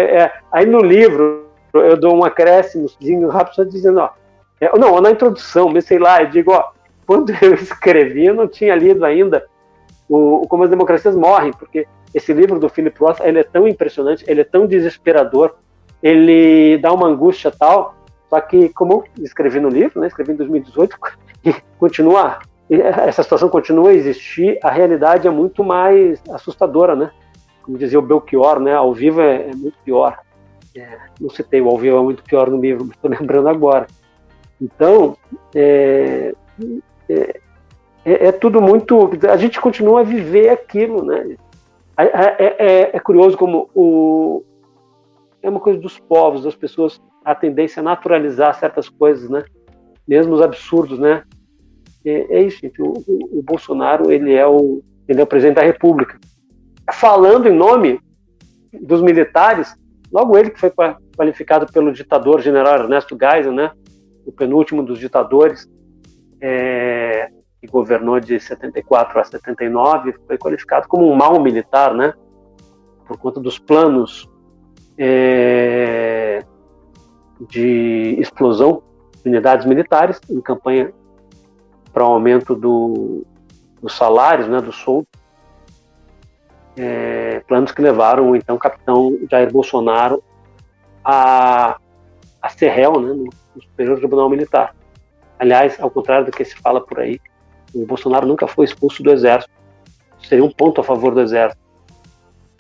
Aí no livro eu dou um acréscimozinho rápido, só dizendo, na introdução, mas sei lá, eu digo, quando eu escrevi, eu não tinha lido ainda o Como as Democracias Morrem, porque esse livro do Philip Roth, ele é tão impressionante, ele é tão desesperador, ele dá uma angústia tal, só que como eu escrevi no livro, né, escrevi em 2018, e essa situação continua a existir, a realidade é muito mais assustadora, né? Como dizia o Belchior, né, ao vivo é muito pior. Não citei o ao vivo é muito pior no livro, mas estou lembrando agora. Então, é tudo muito... A gente continua a viver aquilo, né? É curioso como é uma coisa dos povos, das pessoas, a tendência a naturalizar certas coisas, né? Mesmo os absurdos, né? É isso, gente. O Bolsonaro, ele é o presidente da República. Falando em nome dos militares, Logo ele que foi qualificado pelo ditador general Ernesto Geisel, né, o penúltimo dos ditadores, que governou de 74 a 79, foi qualificado como um mau militar, né, por conta dos planos de explosão de unidades militares em campanha para o aumento dos salários, né, do soldo, planos que levaram o então capitão Jair Bolsonaro a ser réu, né, no Superior Tribunal Militar. Aliás, ao contrário do que se fala por aí, o Bolsonaro nunca foi expulso do Exército. Seria um ponto a favor do Exército.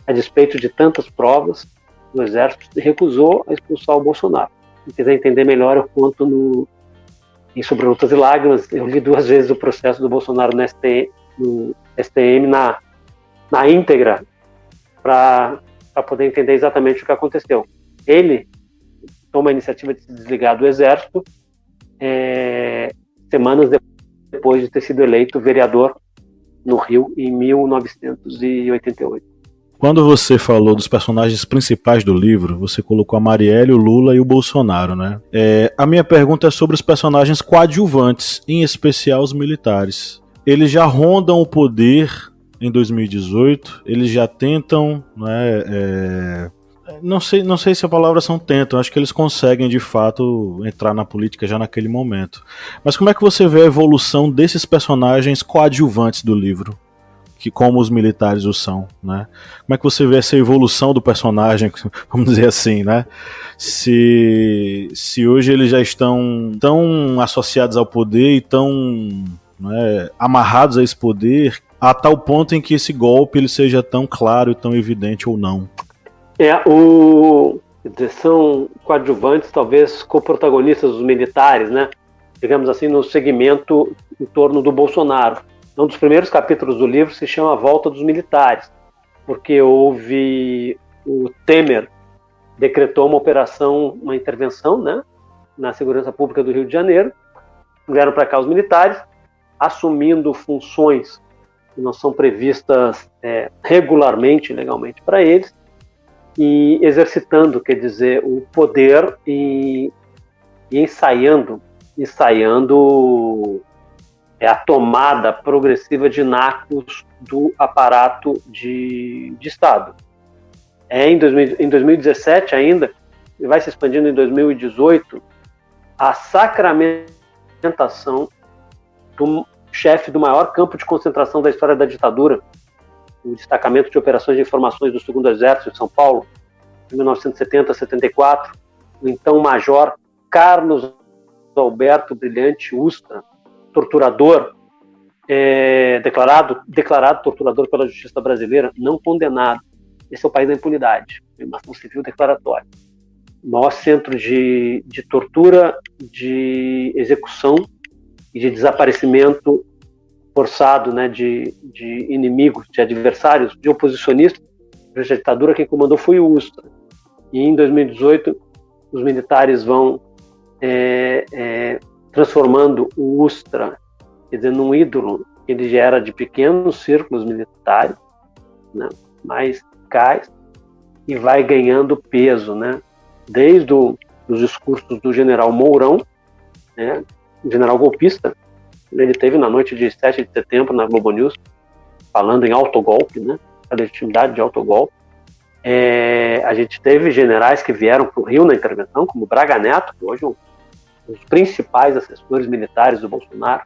A despeito de tantas provas, o Exército recusou a expulsar o Bolsonaro. Se quiser entender melhor, eu conto em Sobre Lutas e Lágrimas. Eu li 2 vezes o processo do Bolsonaro no STM na íntegra, para poder entender exatamente o que aconteceu. Ele toma a iniciativa de se desligar do Exército semanas depois de ter sido eleito vereador no Rio em 1988. Quando você falou dos personagens principais do livro, você colocou a Marielle, o Lula e o Bolsonaro, né? A minha pergunta é sobre os personagens coadjuvantes, em especial os militares. Eles já rondam o poder em 2018, eles já tentam, né, não sei se a palavra são tentam, acho que eles conseguem de fato entrar na política já naquele momento. Mas como é que você vê a evolução desses personagens coadjuvantes do livro? Que como os militares o são, né? Como é que você vê essa evolução do personagem, vamos dizer assim, né? Se hoje eles já estão tão associados ao poder e tão, né, amarrados a esse poder, a tal ponto em que esse golpe ele seja tão claro e tão evidente ou não. São coadjuvantes, talvez coprotagonistas dos militares, né? Digamos assim, no segmento em torno do Bolsonaro. Um dos primeiros capítulos do livro se chama A Volta dos Militares, porque o Temer decretou uma intervenção, né, na segurança pública do Rio de Janeiro, vieram para cá os militares, assumindo funções que não são previstas regularmente, legalmente para eles, e exercitando, quer dizer, o poder e ensaiando a tomada progressiva de nacos do aparato de Estado. Em 2017 ainda, e vai se expandindo em 2018, a sacramentação do chefe do maior campo de concentração da história da ditadura, o Destacamento de Operações de Informações do 2º Exército de São Paulo, de 1970 a 74, o então Major Carlos Alberto Brilhante Ustra, torturador, declarado torturador pela justiça brasileira, não condenado. Esse é o país da impunidade, uma ação civil declaratória. O maior centro de tortura, de execução e de desaparecimento forçado, né, de inimigos, de adversários, de oposicionistas. Durante a ditadura, quem comandou foi o Ustra. E em 2018, os militares vão transformando o Ustra, quer dizer, num ídolo. Ele já era de pequenos círculos militares, né, mais cais, e vai ganhando peso, né, desde os discursos do general Mourão, né, general golpista. Ele teve na noite de 7 de setembro na Globo News, falando em autogolpe, né, a legitimidade de autogolpe. A gente teve generais que vieram para o Rio na intervenção, como Braga Neto, que hoje é um dos principais assessores militares do Bolsonaro.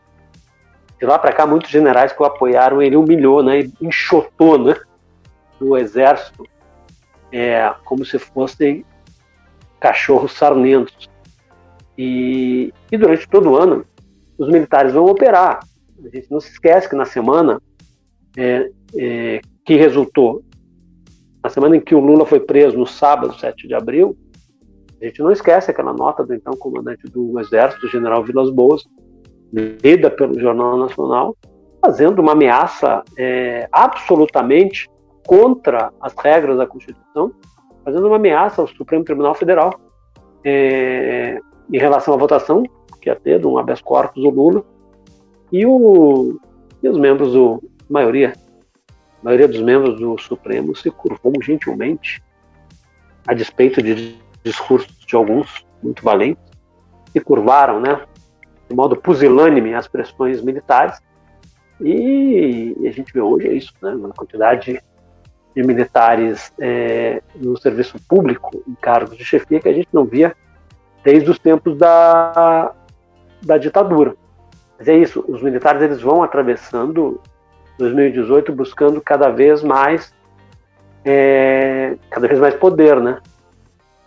De lá para cá, muitos generais que o apoiaram, ele humilhou, né, e enxotou, né, o exército, como se fossem cachorros sarnentos. E durante todo o ano, os militares vão operar. A gente não se esquece que na semana que resultou, na semana em que o Lula foi preso, no sábado, 7 de abril, a gente não esquece aquela nota do então comandante do Exército, o general Vilas Boas, lida pelo Jornal Nacional, fazendo uma ameaça absolutamente contra as regras da Constituição, fazendo uma ameaça ao Supremo Tribunal Federal em relação à votação que ia ter de um habeas corpus do Lula, e os membros a maioria dos membros do Supremo se curvou gentilmente a despeito de discursos de alguns muito valentes, se curvaram, né, de modo pusilânime às pressões militares, e a gente vê hoje isso, né, uma quantidade de militares no serviço público, em cargos de chefia, que a gente não via desde os tempos da ditadura. Mas é isso, os militares eles vão atravessando 2018 buscando cada vez mais poder, né?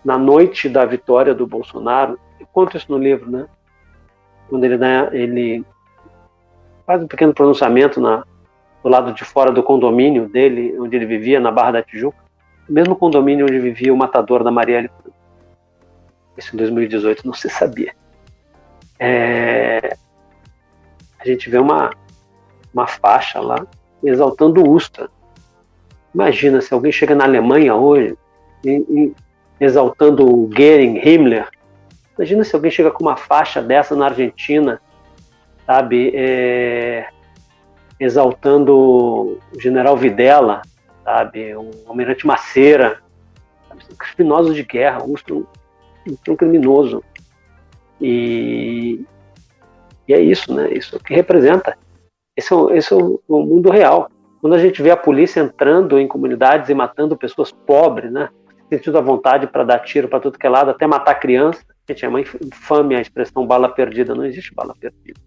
Na noite da vitória do Bolsonaro, eu conto isso no livro, né? Quando ele faz um pequeno pronunciamento do lado de fora do condomínio dele, onde ele vivia, na Barra da Tijuca, o mesmo condomínio onde vivia o matador da Marielle. Isso em 2018 não se sabia. A gente vê uma faixa lá exaltando o Ustra. Imagina se alguém chega na Alemanha hoje exaltando o Goering, Himmler. Imagina se alguém chega com uma faixa dessa na Argentina, sabe, exaltando o general Videla, sabe, o almirante Maceira, sabe, são criminosos de guerra, um criminoso. E é isso, né? Isso que representa. Esse é o mundo real. Quando a gente vê a polícia entrando em comunidades e matando pessoas pobres, né? Sentindo a vontade para dar tiro para tudo que é lado, até matar criança. Gente, é uma infâmia a expressão bala perdida. Não existe bala perdida.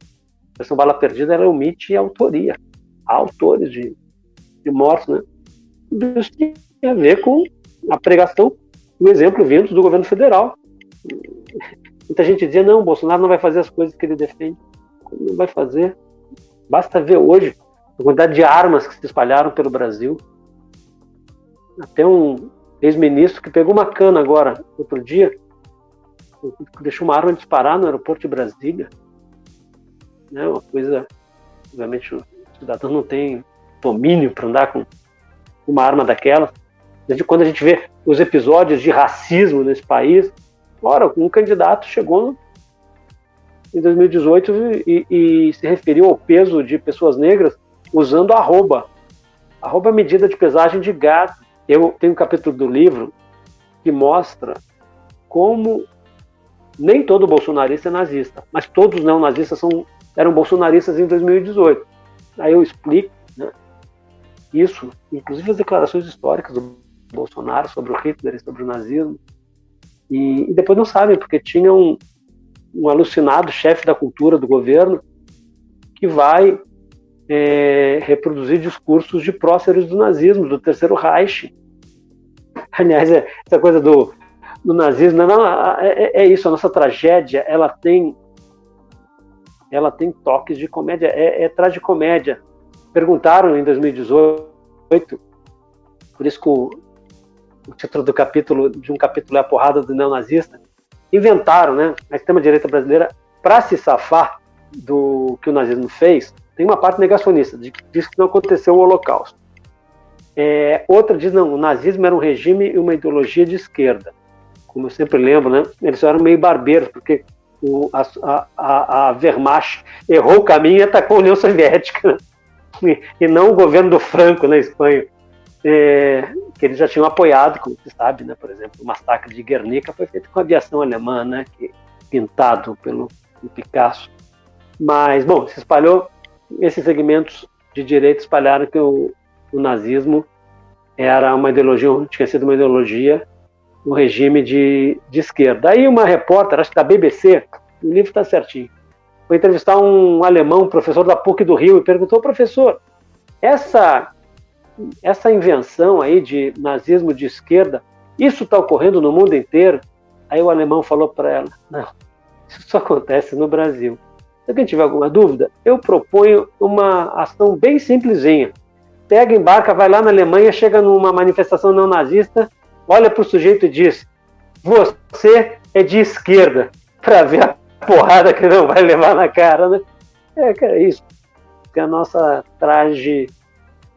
A expressão bala perdida, ela omite a autoria. Há autores de mortos, né? Isso tem a ver com a pregação do exemplo vindo do governo federal. Muita gente dizia, não, o Bolsonaro não vai fazer as coisas que ele defende. Não vai fazer. Basta ver hoje a quantidade de armas que se espalharam pelo Brasil. Até um ex-ministro que pegou uma cana agora, outro dia, deixou uma arma disparar no aeroporto de Brasília. Né, uma coisa, obviamente, o cidadão não tem domínio para andar com uma arma daquela. Desde quando a gente vê os episódios de racismo nesse país, ora, um candidato chegou em 2018 e se referiu ao peso de pessoas negras usando arroba. Arroba é medida de pesagem de gado. Eu tenho um capítulo do livro que mostra como nem todo bolsonarista é nazista, mas todos os neonazistas eram bolsonaristas em 2018. Aí eu explico, né, isso, inclusive as declarações históricas do Bolsonaro sobre o Hitler e sobre o nazismo. E depois não sabem, porque tinha um alucinado chefe da cultura do governo que vai reproduzir discursos de próceres do nazismo, do Terceiro Reich. Aliás, essa coisa do nazismo, é isso, a nossa tragédia, ela tem toques de comédia, é tragicomédia. Perguntaram em 2018, por isso que o título de um capítulo é a porrada do neonazista, inventaram, né, a extrema-direita brasileira, para se safar do que o nazismo fez, tem uma parte negacionista, diz que não aconteceu o Holocausto. Outra diz, não, o nazismo era um regime e uma ideologia de esquerda. Como eu sempre lembro, né, eles eram meio barbeiros, porque a Wehrmacht errou o caminho e atacou a União Soviética, né, e não o governo do Franco na Espanha. Que eles já tinham apoiado, como se sabe, né? Por exemplo, o massacre de Guernica foi feito com aviação alemã, né? Pintado pelo Picasso. Mas, bom, se espalhou, esses segmentos de direita espalharam que o nazismo era uma ideologia, tinha sido uma ideologia, um regime de esquerda. Aí uma repórter, acho que da BBC, o livro está certinho, foi entrevistar um alemão, um professor da PUC do Rio, e perguntou, professor, essa invenção aí de nazismo de esquerda, isso está ocorrendo no mundo inteiro? Aí o alemão falou para ela, não, isso só acontece no Brasil. Se alguém tiver alguma dúvida, eu proponho uma ação bem simplesinha. Pega, embarca, vai lá na Alemanha, chega numa manifestação neonazista, olha para o sujeito e diz, você é de esquerda, para ver a porrada que não vai levar na cara, né? É isso. Que a nossa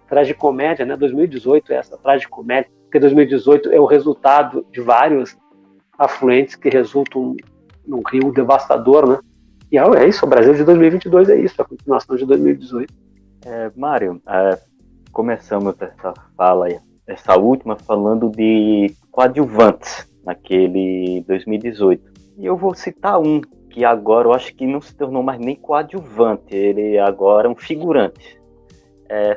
tragicomédia, né? 2018 é essa tragicomédia, porque 2018 é o resultado de vários afluentes que resultam num rio devastador, né? E é isso, o Brasil de 2022 é isso, a continuação de 2018. Mário, começamos essa fala, essa última, falando de coadjuvantes naquele 2018. E eu vou citar um, que agora eu acho que não se tornou mais nem coadjuvante, ele agora é um figurante.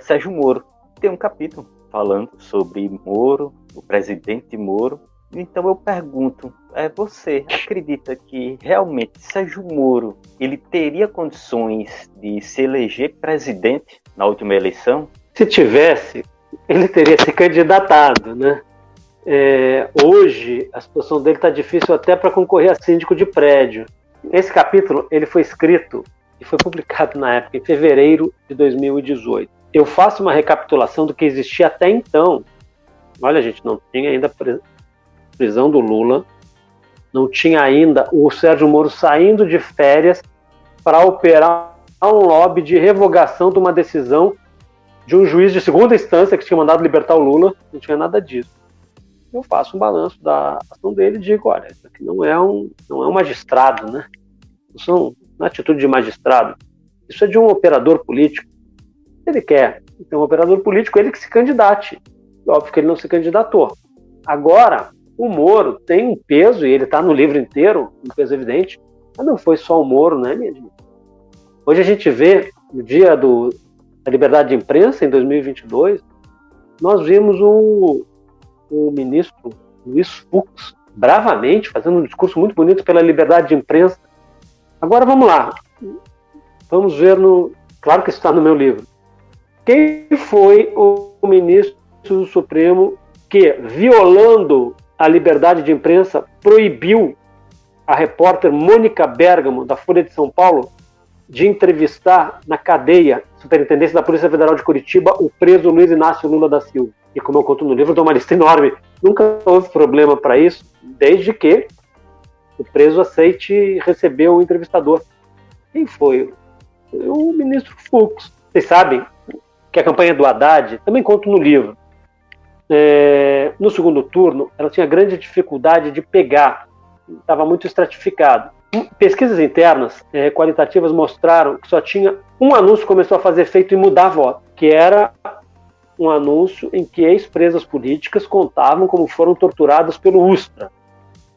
Sérgio Moro. Tem um capítulo falando sobre Moro, o presidente Moro. Então eu pergunto, você acredita que realmente Sérgio Moro ele teria condições de se eleger presidente na última eleição? Se tivesse, ele teria se candidatado, né? Hoje a situação dele está difícil até para concorrer a síndico de prédio. Esse capítulo ele foi escrito e foi publicado na época, em fevereiro de 2018. Eu faço uma recapitulação do que existia até então. Olha, gente, não tinha ainda prisão do Lula, não tinha ainda o Sérgio Moro saindo de férias para operar um lobby de revogação de uma decisão de um juiz de segunda instância que tinha mandado libertar o Lula, não tinha nada disso. Eu faço um balanço da ação dele e digo, olha, isso aqui não é um magistrado, né? Não é atitude de magistrado, isso é de um operador político. Se ele quer ter um operador político, ele que se candidate. Óbvio que ele não se candidatou. Agora, o Moro tem um peso, e ele está no livro inteiro, um peso evidente, mas não foi só o Moro, né, minha gente? Hoje a gente vê, no dia da liberdade de imprensa, em 2022, nós vimos o ministro Luiz Fux bravamente fazendo um discurso muito bonito pela liberdade de imprensa. Agora vamos lá, vamos ver claro que isso está no meu livro. Quem foi o ministro do Supremo que, violando a liberdade de imprensa, proibiu a repórter Mônica Bergamo, da Folha de São Paulo, de entrevistar na cadeia, Superintendência da Polícia Federal de Curitiba, o preso Luiz Inácio Lula da Silva? E como eu conto no livro, eu dou uma lista enorme. Nunca houve problema para isso, desde que o preso aceite receber o entrevistador. Quem foi? Foi o ministro Fux. Vocês sabem que a campanha do Haddad, também conto no livro, no segundo turno, ela tinha grande dificuldade de pegar, estava muito estratificado. Pesquisas internas qualitativas mostraram que só tinha um anúncio que começou a fazer efeito e mudar voto, que era um anúncio em que ex-presas políticas contavam como foram torturadas pelo Ustra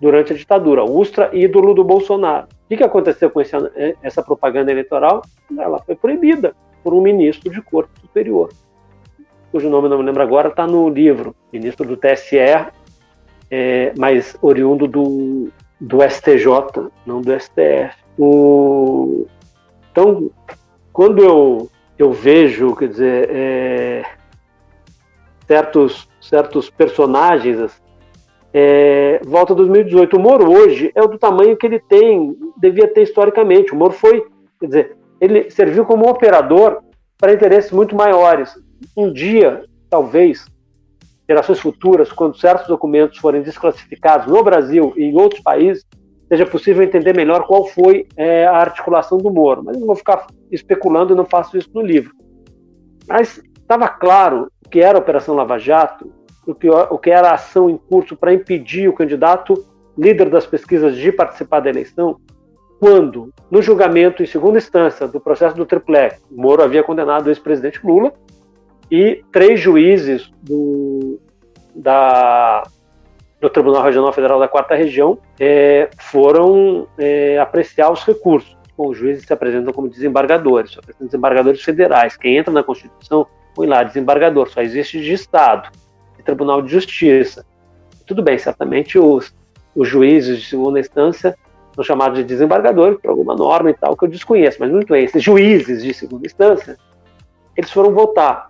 durante a ditadura. O Ustra, ídolo do Bolsonaro. O que aconteceu com essa propaganda eleitoral? Ela foi proibida por um ministro de corte superior, cujo nome eu não me lembro agora, está no livro, ministro do TSE, mas oriundo do STJ, não do STF. Então, quando eu vejo, quer dizer, certos personagens, volta a 2018, o Moro hoje é do tamanho que ele devia ter historicamente. O Moro foi, quer dizer, ele serviu como operador para interesses muito maiores. Um dia, talvez, gerações futuras, quando certos documentos forem desclassificados no Brasil e em outros países, seja possível entender melhor qual foi a articulação do Moro. Mas eu não vou ficar especulando e não faço isso no livro. Mas estava claro o que era a Operação Lava Jato, o que era a ação em curso para impedir o candidato líder das pesquisas de participar da eleição, quando, no julgamento em segunda instância do processo do Triplex, o Moro havia condenado o ex-presidente Lula e 3 juízes do Tribunal Regional Federal da 4ª Região foram apreciar os recursos. Bom, os juízes se apresentam como desembargadores, só apresentam desembargadores federais. Quem entra na Constituição, põe lá, desembargador, só existe de Estado, de Tribunal de Justiça. Tudo bem, certamente os juízes de segunda instância são chamados de desembargadores por alguma norma e tal, que eu desconheço, mas muito bem, esses juízes de segunda instância, eles foram votar,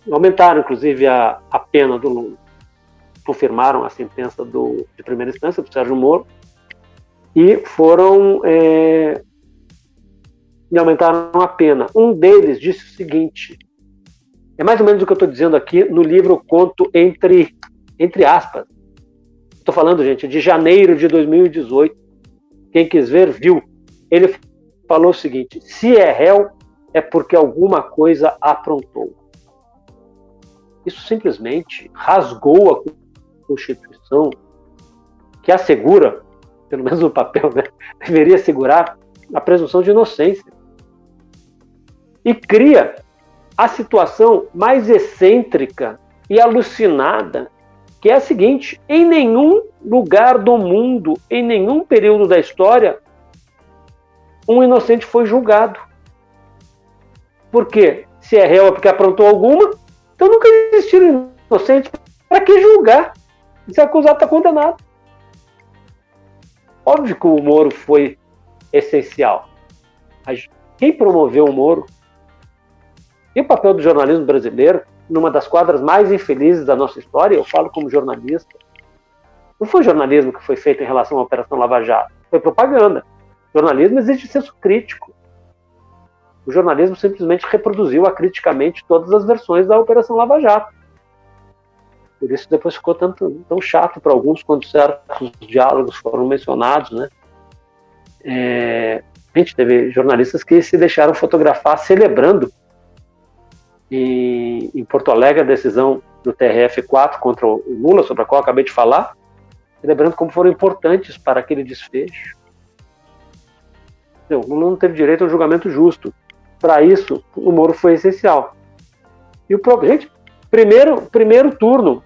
aumentaram inclusive a pena do Lula, confirmaram a sentença de primeira instância do Sérgio Moro e foram e aumentaram a pena. Um deles disse o seguinte, é mais ou menos o que eu estou dizendo aqui no livro, eu conto entre aspas. Estou falando, gente, de janeiro de 2018. Quem quis ver, viu. Ele falou o seguinte, se é réu, é porque alguma coisa aprontou. Isso simplesmente rasgou a Constituição, que assegura, pelo menos no papel, né, deveria assegurar a presunção de inocência. E cria a situação mais excêntrica e alucinada que é a seguinte: em nenhum lugar do mundo, em nenhum período da história, um inocente foi julgado. Por quê? Se é réu é porque aprontou alguma, então nunca existiram inocentes. Para que julgar? Se é acusado, está condenado. Óbvio que o Moro foi essencial. Mas quem promoveu o Moro? E o papel do jornalismo brasileiro, numa das quadras mais infelizes da nossa história, eu falo como jornalista, não foi jornalismo que foi feito em relação à Operação Lava Jato, foi propaganda. O jornalismo exige senso crítico. O jornalismo simplesmente reproduziu acriticamente todas as versões da Operação Lava Jato. Por isso depois ficou tão chato para alguns quando certos diálogos foram mencionados, né? A gente teve jornalistas que se deixaram fotografar celebrando em Porto Alegre a decisão do TRF4 contra o Lula, sobre a qual eu acabei de falar, celebrando como foram importantes para aquele desfecho. O Lula não teve direito a um julgamento justo. Para isso, o Moro foi essencial. E gente, primeiro turno,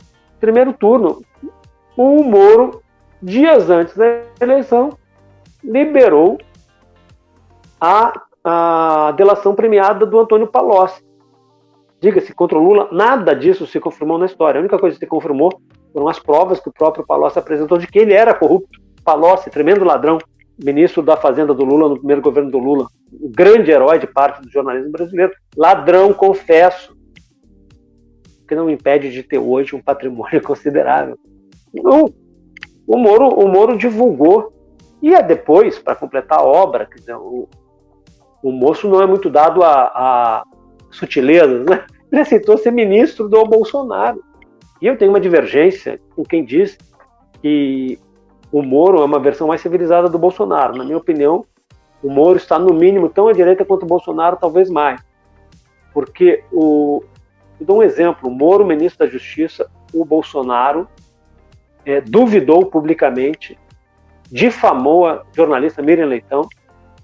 o Moro, dias antes da eleição, liberou a delação premiada do Antônio Palocci. Diga-se, contra o Lula, nada disso se confirmou na história. A única coisa que se confirmou foram as provas que o próprio Palocci apresentou de que ele era corrupto. Palocci, tremendo ladrão, ministro da Fazenda do Lula no primeiro governo do Lula, um grande herói de parte do jornalismo brasileiro, ladrão, confesso, que não impede de ter hoje um patrimônio considerável. Não, o Moro divulgou, e depois, para completar a obra, quer dizer, o moço não é muito dado a sutilezas, né? Ele aceitou ser ministro do Bolsonaro. E eu tenho uma divergência com quem diz que o Moro é uma versão mais civilizada do Bolsonaro. Na minha opinião, o Moro está no mínimo tão à direita quanto o Bolsonaro, talvez mais. Porque, eu dou um exemplo, o Moro, ministro da Justiça, o Bolsonaro duvidou publicamente, difamou a jornalista Miriam Leitão,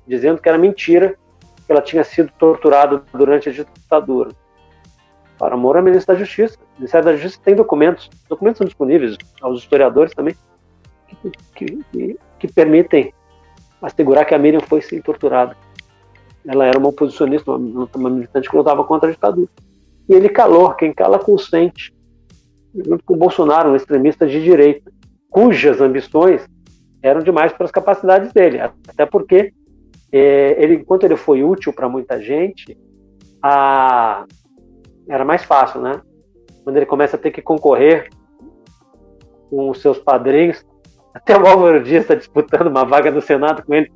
dizendo que era mentira que ela tinha sido torturada durante a ditadura. Para o Moro é ministro da Justiça. O Ministério da Justiça tem documentos são disponíveis aos historiadores também, que permitem assegurar que a Miriam foi sim torturada. Ela era uma oposicionista, uma militante que lutava contra a ditadura. E ele calou, quem cala consente, junto com o Bolsonaro, um extremista de direita, cujas ambições eram demais para as capacidades dele, até porque enquanto ele foi útil para muita gente, era mais fácil, né? Quando ele começa a ter que concorrer com os seus padrinhos, até o Álvaro Dias está disputando uma vaga no Senado com ele.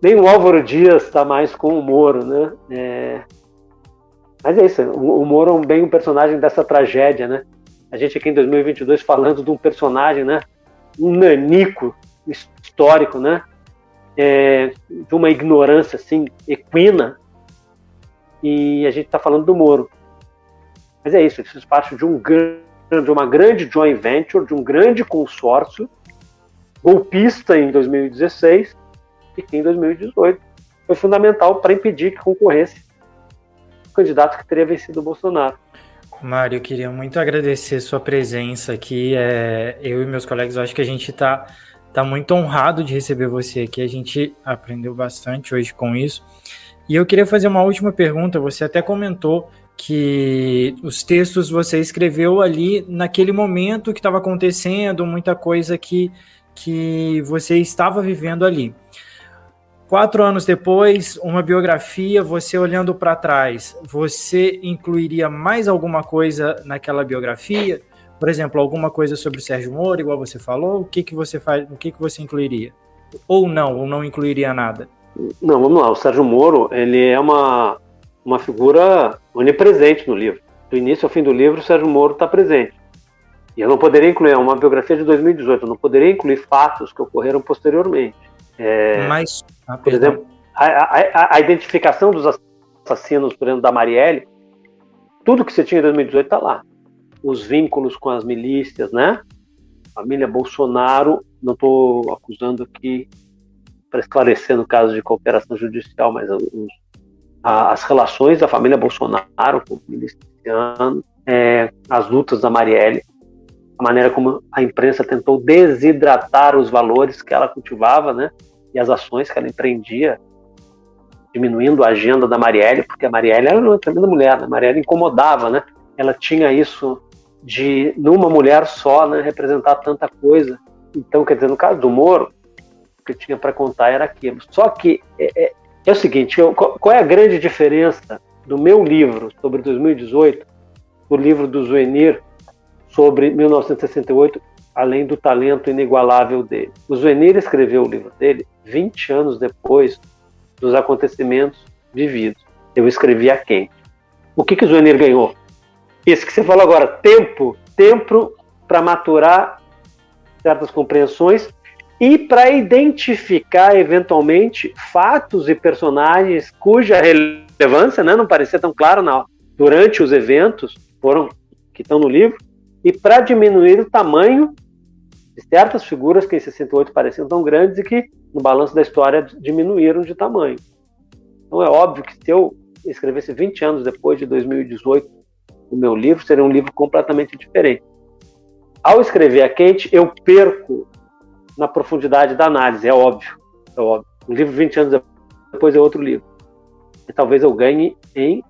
Nem o Álvaro Dias está mais com o Moro, né? Mas é isso, o Moro é bem um personagem dessa tragédia, né? A gente aqui em 2022 falando de um personagem, né? Um nanico histórico, né? De uma ignorância assim, equina, e a gente está falando do Moro. Mas é isso, ele fez parte de uma grande joint venture, de um grande consórcio golpista em 2016 e que em 2018 foi fundamental para impedir que concorresse o candidato que teria vencido o Bolsonaro. Mário, eu queria muito agradecer sua presença aqui. Eu e meus colegas, eu acho que a gente tá muito honrado de receber você aqui. A gente aprendeu bastante hoje com isso. E eu queria fazer uma última pergunta. Você até comentou que os textos você escreveu ali naquele momento que estava acontecendo, muita coisa que você estava vivendo ali. 4 anos depois, uma biografia, você olhando para trás, você incluiria mais alguma coisa naquela biografia? Por exemplo, alguma coisa sobre o Sérgio Moro, igual você falou? O que você faz? O que você incluiria? Ou não incluiria nada? Não, vamos lá. O Sérgio Moro, ele é uma figura onipresente no livro. Do início ao fim do livro, o Sérgio Moro está presente. E eu não poderia incluir, uma biografia de 2018, eu não poderia incluir fatos que ocorreram posteriormente. Mas, por exemplo, a identificação dos assassinos, por exemplo, da Marielle, tudo que você tinha em 2018 está lá. Os vínculos com as milícias, né? Família Bolsonaro, não estou acusando aqui para esclarecer no caso de cooperação judicial, mas as relações da família Bolsonaro com o miliciano, as lutas da Marielle, a maneira como a imprensa tentou desidratar os valores que ela cultivava, né, e as ações que ela empreendia, diminuindo a agenda da Marielle, porque a Marielle era uma tremenda mulher, né? A Marielle incomodava, né? Ela tinha isso de, numa mulher só, né, representar tanta coisa. Então, quer dizer, no caso do Moro, o que tinha para contar era aquilo. Só que é o seguinte, qual é a grande diferença do meu livro sobre 2018 do livro do Zuenir sobre 1968, além do talento inigualável dele? O Zuenir escreveu o livro dele 20 anos depois dos acontecimentos vividos. Eu escrevi a quem? O que o Zuenir ganhou? Isso que você falou agora, tempo para maturar certas compreensões e para identificar, eventualmente, fatos e personagens cuja relevância, né, não parecia tão clara durante os eventos que estão no livro, e para diminuir o tamanho de certas figuras que em 68 pareciam tão grandes e que, no balanço da história, diminuíram de tamanho. Então é óbvio que se eu escrevesse 20 anos depois de 2018 o meu livro, seria um livro completamente diferente. Ao escrever a Quente, eu perco na profundidade da análise, é óbvio. Um livro 20 anos depois é outro livro. E talvez eu ganhe em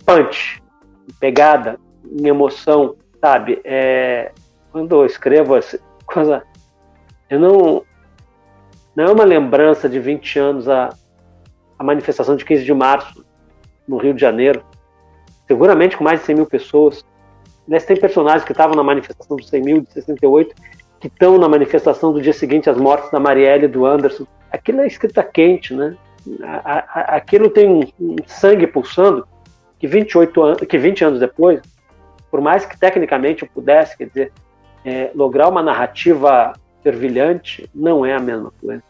punch, em pegada, em emoção, sabe? Quando eu escrevo essa coisa, não é uma lembrança de 20 anos a manifestação de 15 de março no Rio de Janeiro, seguramente com mais de 100 mil pessoas. Tem personagens que estavam na manifestação dos 100 mil de 68, que estão na manifestação do dia seguinte às mortes da Marielle e do Anderson. Aquilo é escrita quente, né? Aquilo tem um sangue pulsando que 20 anos depois, por mais que tecnicamente eu pudesse, quer dizer, lograr uma narrativa fervilhante, não é a mesma coisa.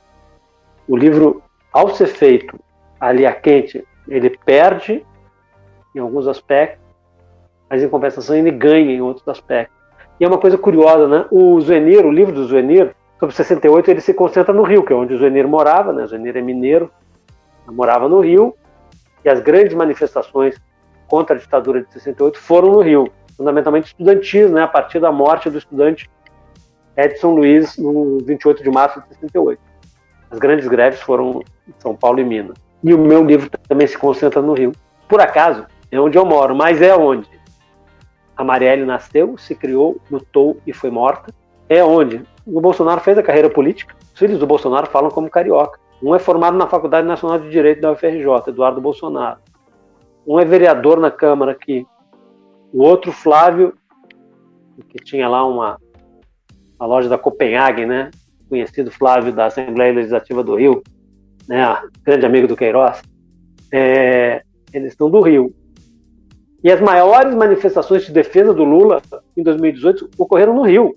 O livro, ao ser feito ali a quente, ele perde em alguns aspectos, mas em compensação ele ganha em outros aspectos. E é uma coisa curiosa, né? O Zuenir, o livro do Zuenir, sobre 68, ele se concentra no Rio, que é onde o Zuenir morava, né? O Zuenir é mineiro, morava no Rio, e as grandes manifestações contra a ditadura de 68 foram no Rio, fundamentalmente estudantis, né? A partir da morte do estudante Edson Luiz, no 28 de março de 68. As grandes greves foram em São Paulo e Minas. E o meu livro também se concentra no Rio. Por acaso, é onde eu moro, mas é onde a Marielle nasceu, se criou, lutou e foi morta. É onde o Bolsonaro fez a carreira política. Os filhos do Bolsonaro falam como carioca. Um é formado na Faculdade Nacional de Direito da UFRJ, Eduardo Bolsonaro. Um é vereador na Câmara aqui. O outro, Flávio, que tinha lá uma loja da Copenhagen, né? Conhecido Flávio da Assembleia Legislativa do Rio, né? Grande amigo do Queiroz. Eles estão do Rio. E as maiores manifestações de defesa do Lula em 2018 ocorreram no Rio.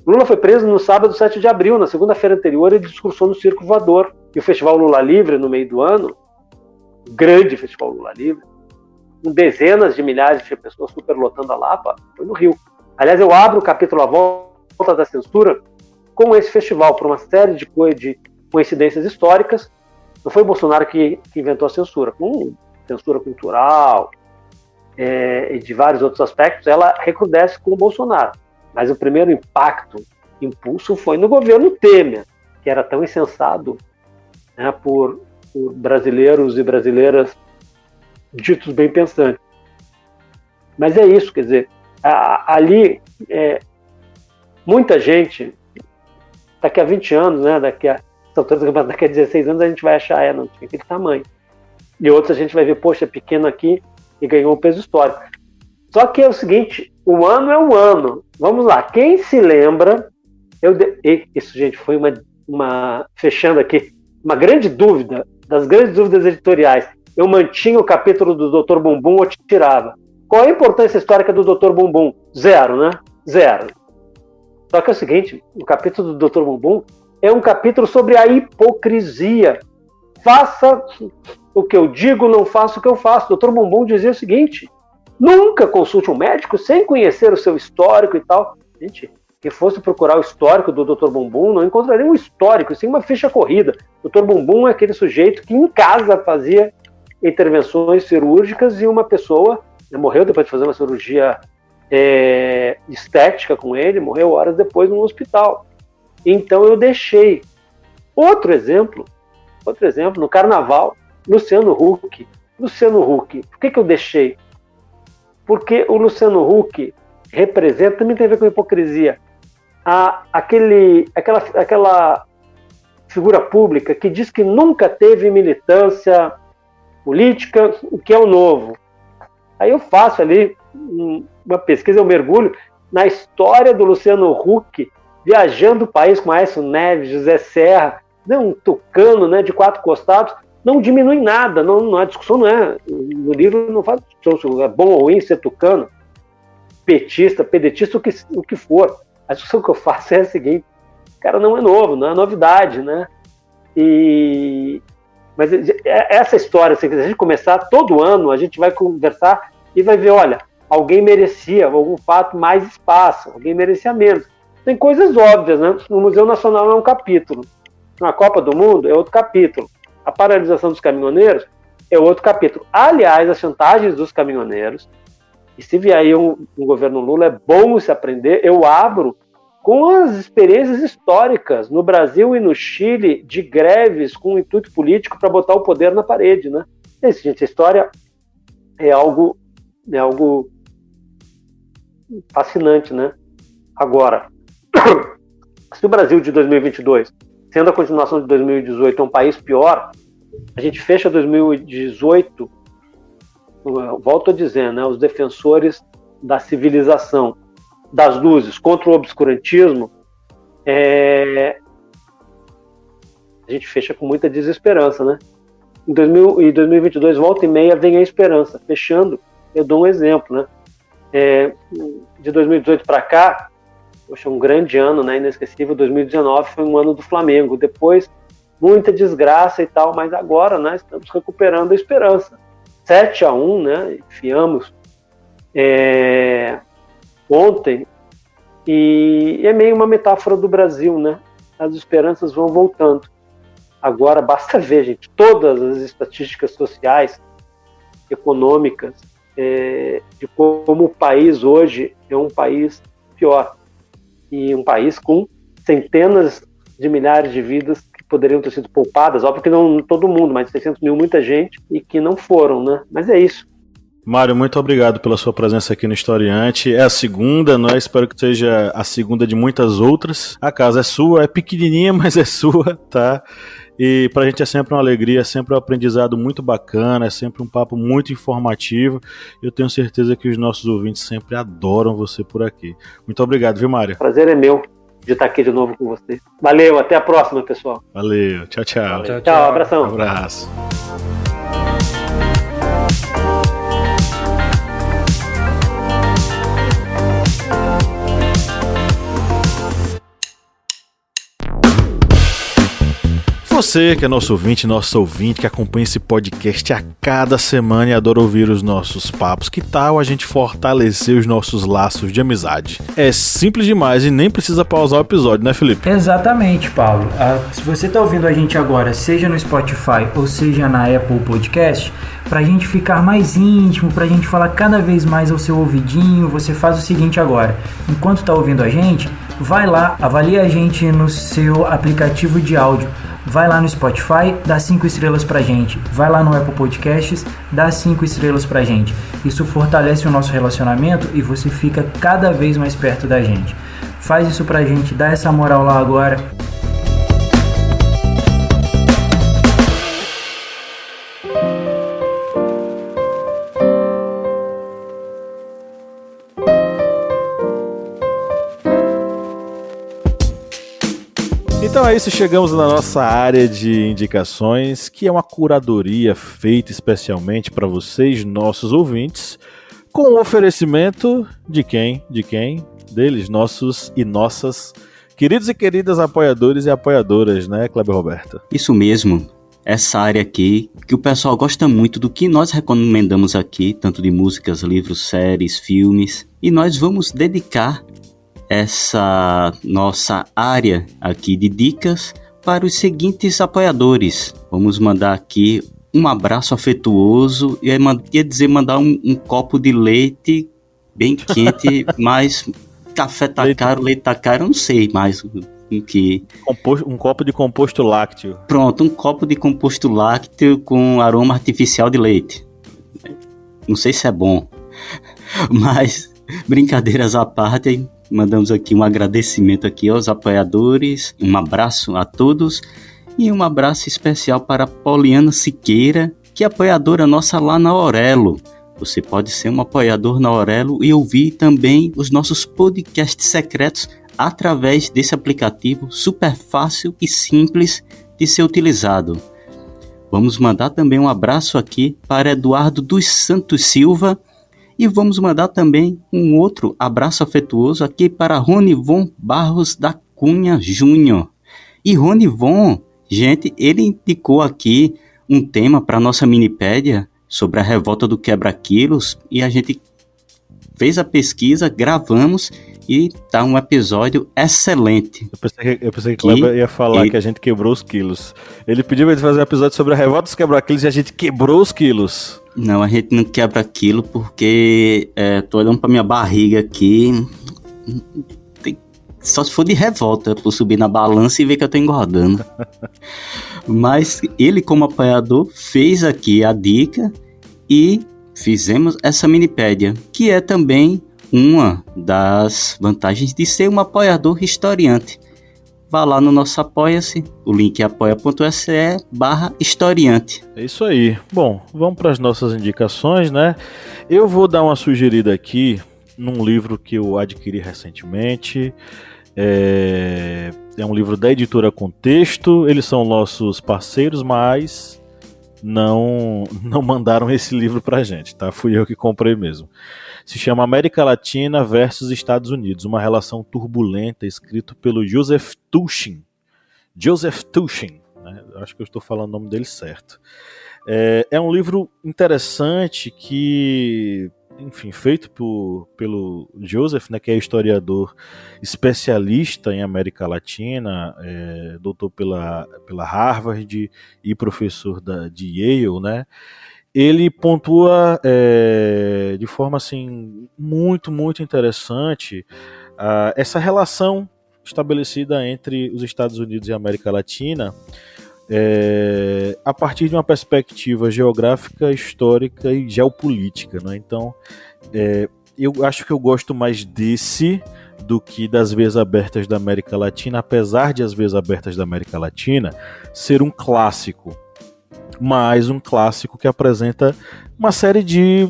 Lula foi preso no sábado 7 de abril, na segunda-feira anterior ele discursou no Circo Voador. E o Festival Lula Livre, no meio do ano, o grande Festival Lula Livre, com dezenas de milhares de pessoas superlotando a Lapa, foi no Rio. Aliás, eu abro o capítulo A Volta da Censura com esse festival, por uma série de coincidências históricas. Não foi o Bolsonaro que inventou a censura, com censura cultural, e de vários outros aspectos, ela recrudesce com o Bolsonaro. Mas o primeiro impulso foi no governo Temer, que era tão insensado, né, por brasileiros e brasileiras ditos bem pensantes. Mas é isso, quer dizer, ali muita gente, daqui a 20 anos, né, daqui a 16 anos a gente vai achar, não tinha aquele tamanho. E outros a gente vai ver, poxa, é pequeno aqui, e ganhou um peso histórico. Só que é o seguinte, o ano é um ano. Vamos lá, quem se lembra... Isso, gente, foi fechando aqui, uma grande dúvida, das grandes dúvidas editoriais. Eu mantinha o capítulo do Dr. Bumbum ou tirava? Qual a importância histórica do Dr. Bumbum? Zero, né? Zero. Só que é o seguinte, o capítulo do Dr. Bumbum é um capítulo sobre a hipocrisia. Faça o que eu digo, não faça o que eu faço. O Dr. Bumbum dizia o seguinte: nunca consulte um médico sem conhecer o seu histórico e tal. Gente, quem fosse procurar o histórico do Dr. Bumbum não encontraria um histórico, sim uma ficha corrida. O Dr. Bumbum é aquele sujeito que em casa fazia intervenções cirúrgicas e uma pessoa morreu depois de fazer uma cirurgia estética com ele, morreu horas depois no hospital. Então eu deixei. Outro exemplo, no Carnaval, Luciano Huck. Por que eu deixei? Porque o Luciano Huck representa, também tem a ver com hipocrisia, aquela figura pública que diz que nunca teve militância política, o que é o novo. Aí eu faço ali uma pesquisa, eu mergulho na história do Luciano Huck, viajando o país com Aécio Neves, José Serra, um tucano, né, de 4 costados, não diminui nada, a discussão não é, no livro não faz discussão se é bom ou ruim ser tucano, petista, pedetista, o que for. A discussão que eu faço é a seguinte: o cara não é novo, não é novidade, né? Mas essa história, se a gente começar todo ano, a gente vai conversar e vai ver, olha, alguém merecia algum fato mais espaço, alguém merecia menos. Tem coisas óbvias, né? No Museu Nacional é um capítulo, na Copa do Mundo é outro capítulo, a paralisação dos caminhoneiros é outro capítulo. Aliás, as chantagens dos caminhoneiros, e se vier aí um governo Lula, é bom se aprender. Eu abro com as experiências históricas no Brasil e no Chile de greves com intuito político para botar o poder na parede, né? Gente, a história é algo fascinante, né? Agora, se o Brasil de 2022, sendo a continuação de 2018, é um país pior, a gente fecha 2018, volto a dizer, né, os defensores da civilização, das luzes, contra o obscurantismo, a gente fecha com muita desesperança, né? Em 2022, volta e meia, vem a esperança. Fechando, eu dou um exemplo, né? De 2018 para cá, poxa, um grande ano, né? Inesquecível. 2019 foi um ano do Flamengo. Depois, muita desgraça e tal, mas agora, né, estamos recuperando a esperança. 7-1, né? Enfiamos ontem, e é meio uma metáfora do Brasil, né? As esperanças vão voltando. Agora, basta ver, gente, todas as estatísticas sociais, econômicas, de como o país hoje é um país pior. E um país com centenas de milhares de vidas que poderiam ter sido poupadas, óbvio que não todo mundo, mas 600 mil, muita gente, e que não foram, né? Mas é isso. Mário, muito obrigado pela sua presença aqui no Historiante. É a segunda, né? Espero que seja a segunda de muitas outras. A casa é sua, é pequenininha, mas é sua, tá? E pra gente é sempre uma alegria, é sempre um aprendizado muito bacana, é sempre um papo muito informativo. Eu tenho certeza que os nossos ouvintes sempre adoram você por aqui. Muito obrigado, viu, Mário? Prazer é meu de estar aqui de novo com você. Valeu, até a próxima, pessoal. Valeu, tchau, tchau. Tchau, abração. Um abraço. Você que é nosso ouvinte, que acompanha esse podcast a cada semana e adora ouvir os nossos papos, que tal a gente fortalecer os nossos laços de amizade? É simples demais e nem precisa pausar o episódio, né, Felipe? Exatamente, Paulo. Se você está ouvindo a gente agora, seja no Spotify ou seja na Apple Podcast, pra gente ficar mais íntimo, pra gente falar cada vez mais ao seu ouvidinho, você faz o seguinte agora. Enquanto tá ouvindo a gente, vai lá, avalia a gente no seu aplicativo de áudio. Vai lá no Spotify, dá 5 estrelas pra gente. Vai lá no Apple Podcasts, dá 5 estrelas pra gente. Isso fortalece o nosso relacionamento e você fica cada vez mais perto da gente. Faz isso pra gente, dá essa moral lá agora. Então é isso, chegamos na nossa área de indicações, que é uma curadoria feita especialmente para vocês, nossos ouvintes, com o oferecimento de quem? Deles, nossos e nossas queridos e queridas apoiadores e apoiadoras, né, Kleber Roberto? Isso mesmo, essa área aqui, que o pessoal gosta muito do que nós recomendamos aqui, tanto de músicas, livros, séries, filmes, e nós vamos dedicar essa nossa área aqui de dicas para os seguintes apoiadores. Vamos mandar aqui um abraço afetuoso e mandar um copo de leite bem quente, mas café tá caro, leite tá caro, eu não sei mais o que... Um copo de composto lácteo. Pronto, um copo de composto lácteo com aroma artificial de leite. Não sei se é bom, mas brincadeiras à parte, mandamos aqui um agradecimento aqui aos apoiadores, um abraço a todos e um abraço especial para Poliana Siqueira, que é apoiadora nossa lá na Aurelo. Você pode ser um apoiador na Aurelo e ouvir também os nossos podcasts secretos através desse aplicativo super fácil e simples de ser utilizado. Vamos mandar também um abraço aqui para Eduardo dos Santos Silva e vamos mandar também um outro abraço afetuoso aqui para Ronivon Barros da Cunha Júnior. E Ronivon, gente, ele indicou aqui um tema para a nossa minipédia sobre a revolta do quebra-quilos e a gente fez a pesquisa, gravamos e tá um episódio excelente. Eu pensei que o Kleber ia falar que a gente quebrou os quilos. Ele pediu pra gente fazer um episódio sobre a revolta dos quebra-quilos e a gente quebrou os quilos. Não, a gente não quebra quilo porque tô olhando pra minha barriga aqui. Só se for de revolta por subir na balança e ver que eu tô engordando. Mas ele, como apoiador, fez aqui a dica e fizemos essa minipédia, que é também uma das vantagens de ser um apoiador historiante. Vá lá no nosso Apoia-se, o link é apoia.se/historiante. É isso aí. Bom, vamos para as nossas indicações, né? Eu vou dar uma sugerida aqui num livro que eu adquiri recentemente. É um livro da editora Contexto. Eles são nossos parceiros, mas não mandaram esse livro pra gente, tá? Fui eu que comprei mesmo. Se chama América Latina versus Estados Unidos, uma relação turbulenta, escrito pelo Joseph Tuchin. Né? Acho que eu estou falando o nome dele certo. É um livro interessante que, enfim, feito pelo Joseph, né, que é historiador especialista em América Latina, doutor pela Harvard e professor de Yale, né? Ele pontua de forma assim muito, muito interessante essa relação estabelecida entre os Estados Unidos e a América Latina a partir de uma perspectiva geográfica, histórica e geopolítica, né? Então, eu acho que eu gosto mais desse do que das Veias Abertas da América Latina, apesar de As Veias Abertas da América Latina ser um clássico, mas um clássico que apresenta uma série de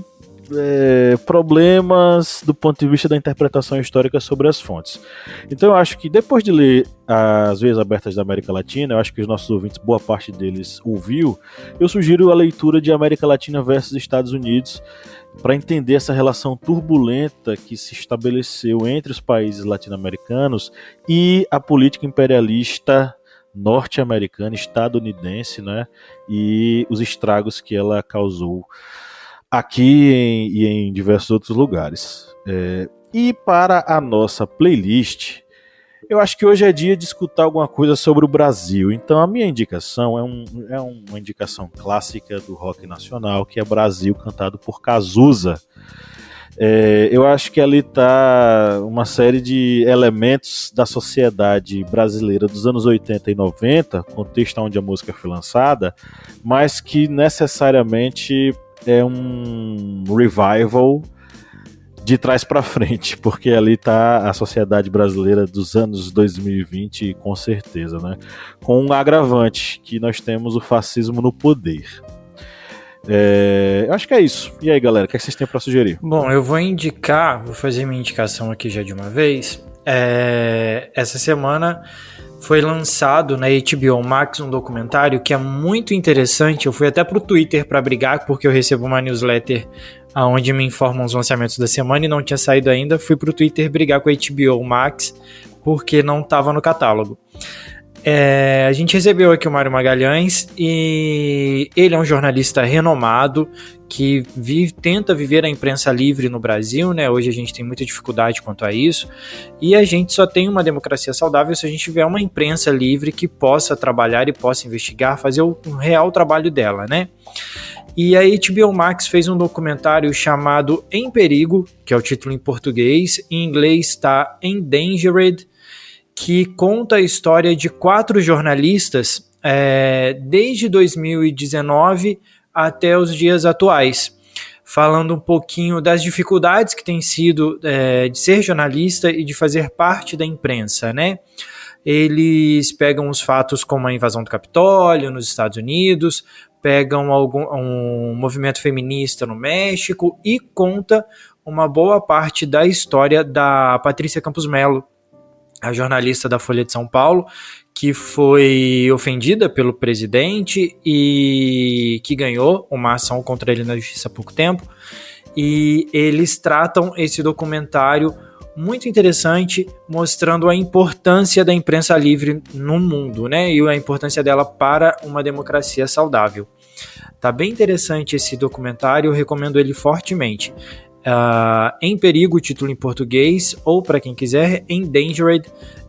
problemas do ponto de vista da interpretação histórica sobre as fontes. Então eu acho que depois de ler As Veias Abertas da América Latina, eu acho que os nossos ouvintes, boa parte deles ouviu, eu sugiro a leitura de América Latina versus Estados Unidos para entender essa relação turbulenta que se estabeleceu entre os países latino-americanos e a política imperialista norte-americana, estadunidense, né, e os estragos que ela causou aqui e em diversos outros lugares. E para a nossa playlist, eu acho que hoje é dia de escutar alguma coisa sobre o Brasil. Então a minha indicação é uma indicação clássica do rock nacional, que é Brasil, cantado por Cazuza. Eu acho que ali está uma série de elementos da sociedade brasileira dos anos 80 e 90, contexto onde a música foi lançada, mas que necessariamente é um revival de trás para frente, porque ali está a sociedade brasileira dos anos 2020, com certeza, né? Com um agravante, que nós temos o fascismo no poder. Eu acho que é isso. E aí, galera, o que vocês têm para sugerir? Bom, eu vou fazer minha indicação aqui já de uma vez. Essa semana foi lançado na HBO Max um documentário que é muito interessante. Eu fui até pro Twitter para brigar, porque eu recebo uma newsletter onde me informam os lançamentos da semana e não tinha saído ainda. Fui pro Twitter brigar com a HBO Max porque não estava no catálogo. A gente recebeu aqui o Mário Magalhães e ele é um jornalista renomado que tenta viver a imprensa livre no Brasil, né? Hoje a gente tem muita dificuldade quanto a isso e a gente só tem uma democracia saudável se a gente tiver uma imprensa livre que possa trabalhar e possa investigar, fazer o real trabalho dela, né? E a HBO Max fez um documentário chamado Em Perigo, que é o título em português, em inglês está Endangered, que conta a história de 4 jornalistas desde 2019 até os dias atuais, falando um pouquinho das dificuldades que tem sido de ser jornalista e de fazer parte da imprensa, né? Eles pegam os fatos como a invasão do Capitólio nos Estados Unidos, pegam um movimento feminista no México e conta uma boa parte da história da Patrícia Campos Mello, a jornalista da Folha de São Paulo, que foi ofendida pelo presidente e que ganhou uma ação contra ele na justiça há pouco tempo. E eles tratam esse documentário muito interessante, mostrando a importância da imprensa livre no mundo, né? E a importância dela para uma democracia saudável. Tá bem interessante esse documentário, eu recomendo ele fortemente. Em Perigo, o título em português, ou para quem quiser, Endangered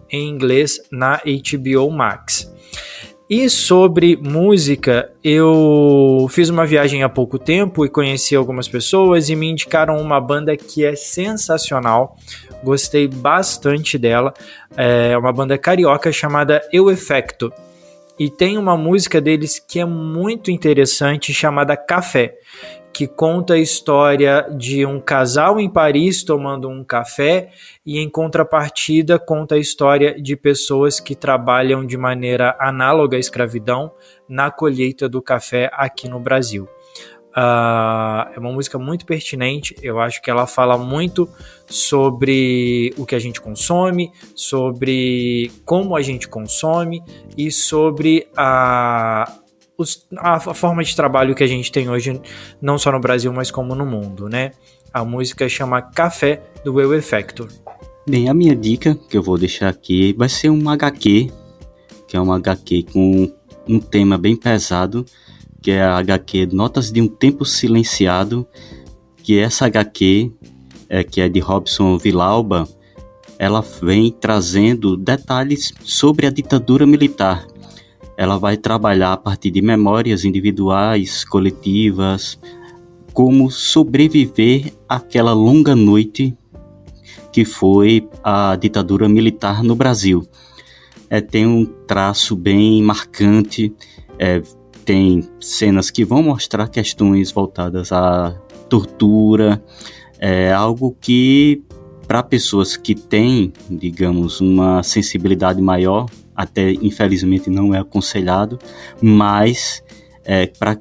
em inglês na HBO Max. E sobre música, eu fiz uma viagem há pouco tempo e conheci algumas pessoas e me indicaram uma banda que é sensacional, gostei bastante dela, é uma banda carioca chamada Eu Effecto, e tem uma música deles que é muito interessante chamada Café, que conta a história de um casal em Paris tomando um café e, em contrapartida, conta a história de pessoas que trabalham de maneira análoga à escravidão na colheita do café aqui no Brasil. É uma música muito pertinente, eu acho que ela fala muito sobre o que a gente consome, sobre como a gente consome e sobre a forma de trabalho que a gente tem hoje, não só no Brasil, mas como no mundo, né? A música chama Café, do Eu Effecto. Bem, a minha dica que eu vou deixar aqui vai ser um HQ, que é uma HQ com um tema bem pesado, que é a HQ Notas de um Tempo Silenciado, que essa HQ, que é de Robson Vilauba, ela vem trazendo detalhes sobre a ditadura militar. Ela vai trabalhar a partir de memórias individuais, coletivas, como sobreviver àquela longa noite que foi a ditadura militar no Brasil. Tem um traço bem marcante, tem cenas que vão mostrar questões voltadas à tortura, algo que, para pessoas que têm, digamos, uma sensibilidade maior, até infelizmente não é aconselhado, mas para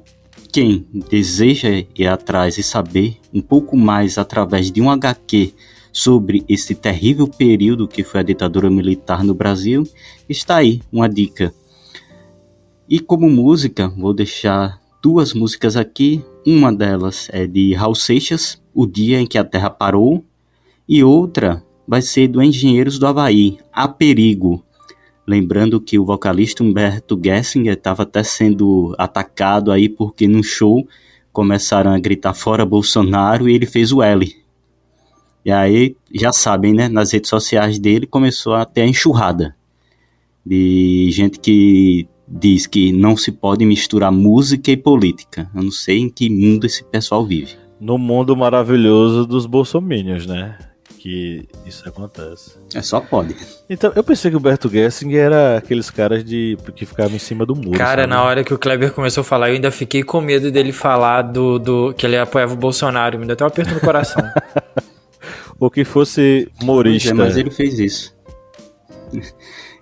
quem deseja ir atrás e saber um pouco mais através de um HQ sobre esse terrível período que foi a ditadura militar no Brasil, está aí uma dica. E como música, vou deixar 2 músicas aqui, uma delas é de Raul Seixas, O Dia em que a Terra Parou, e outra vai ser do Engenheiros do Havaí, A Perigo. Lembrando que o vocalista Humberto Gessinger estava até sendo atacado aí porque no show começaram a gritar fora Bolsonaro e ele fez o L. E aí, já sabem, né, nas redes sociais dele começou a ter a enxurrada de gente que diz que não se pode misturar música e política. Eu não sei em que mundo esse pessoal vive. No mundo maravilhoso dos bolsominions, né? Que isso acontece. Só pode. Então, eu pensei que o Humberto Gessinger era aqueles caras que ficavam em cima do muro. Cara, sabe? Na hora que o Kleber começou a falar, eu ainda fiquei com medo dele falar do que ele apoiava o Bolsonaro. Me deu até um aperto no coração. Ou que fosse humorista. Mas ele fez isso.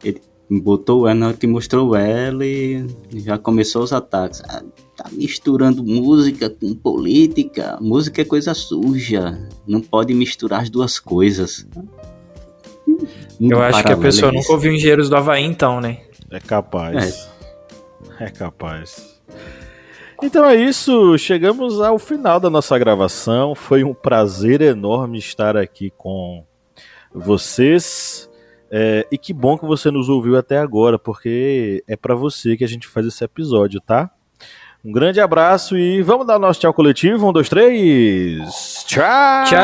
Ele botou o L, na hora que mostrou o L, já começou os ataques. Tá misturando música com política. Música é coisa suja. Não pode misturar as duas coisas. Eu acho que a pessoa nunca ouviu Engenheiros do Havaí, então, né? É capaz. É capaz. Então é isso. Chegamos ao final da nossa gravação. Foi um prazer enorme estar aqui com vocês. E que bom que você nos ouviu até agora, porque é pra você que a gente faz esse episódio, tá? Um grande abraço e vamos dar o nosso tchau coletivo. 1, 2, 3. Tchau! Tchau!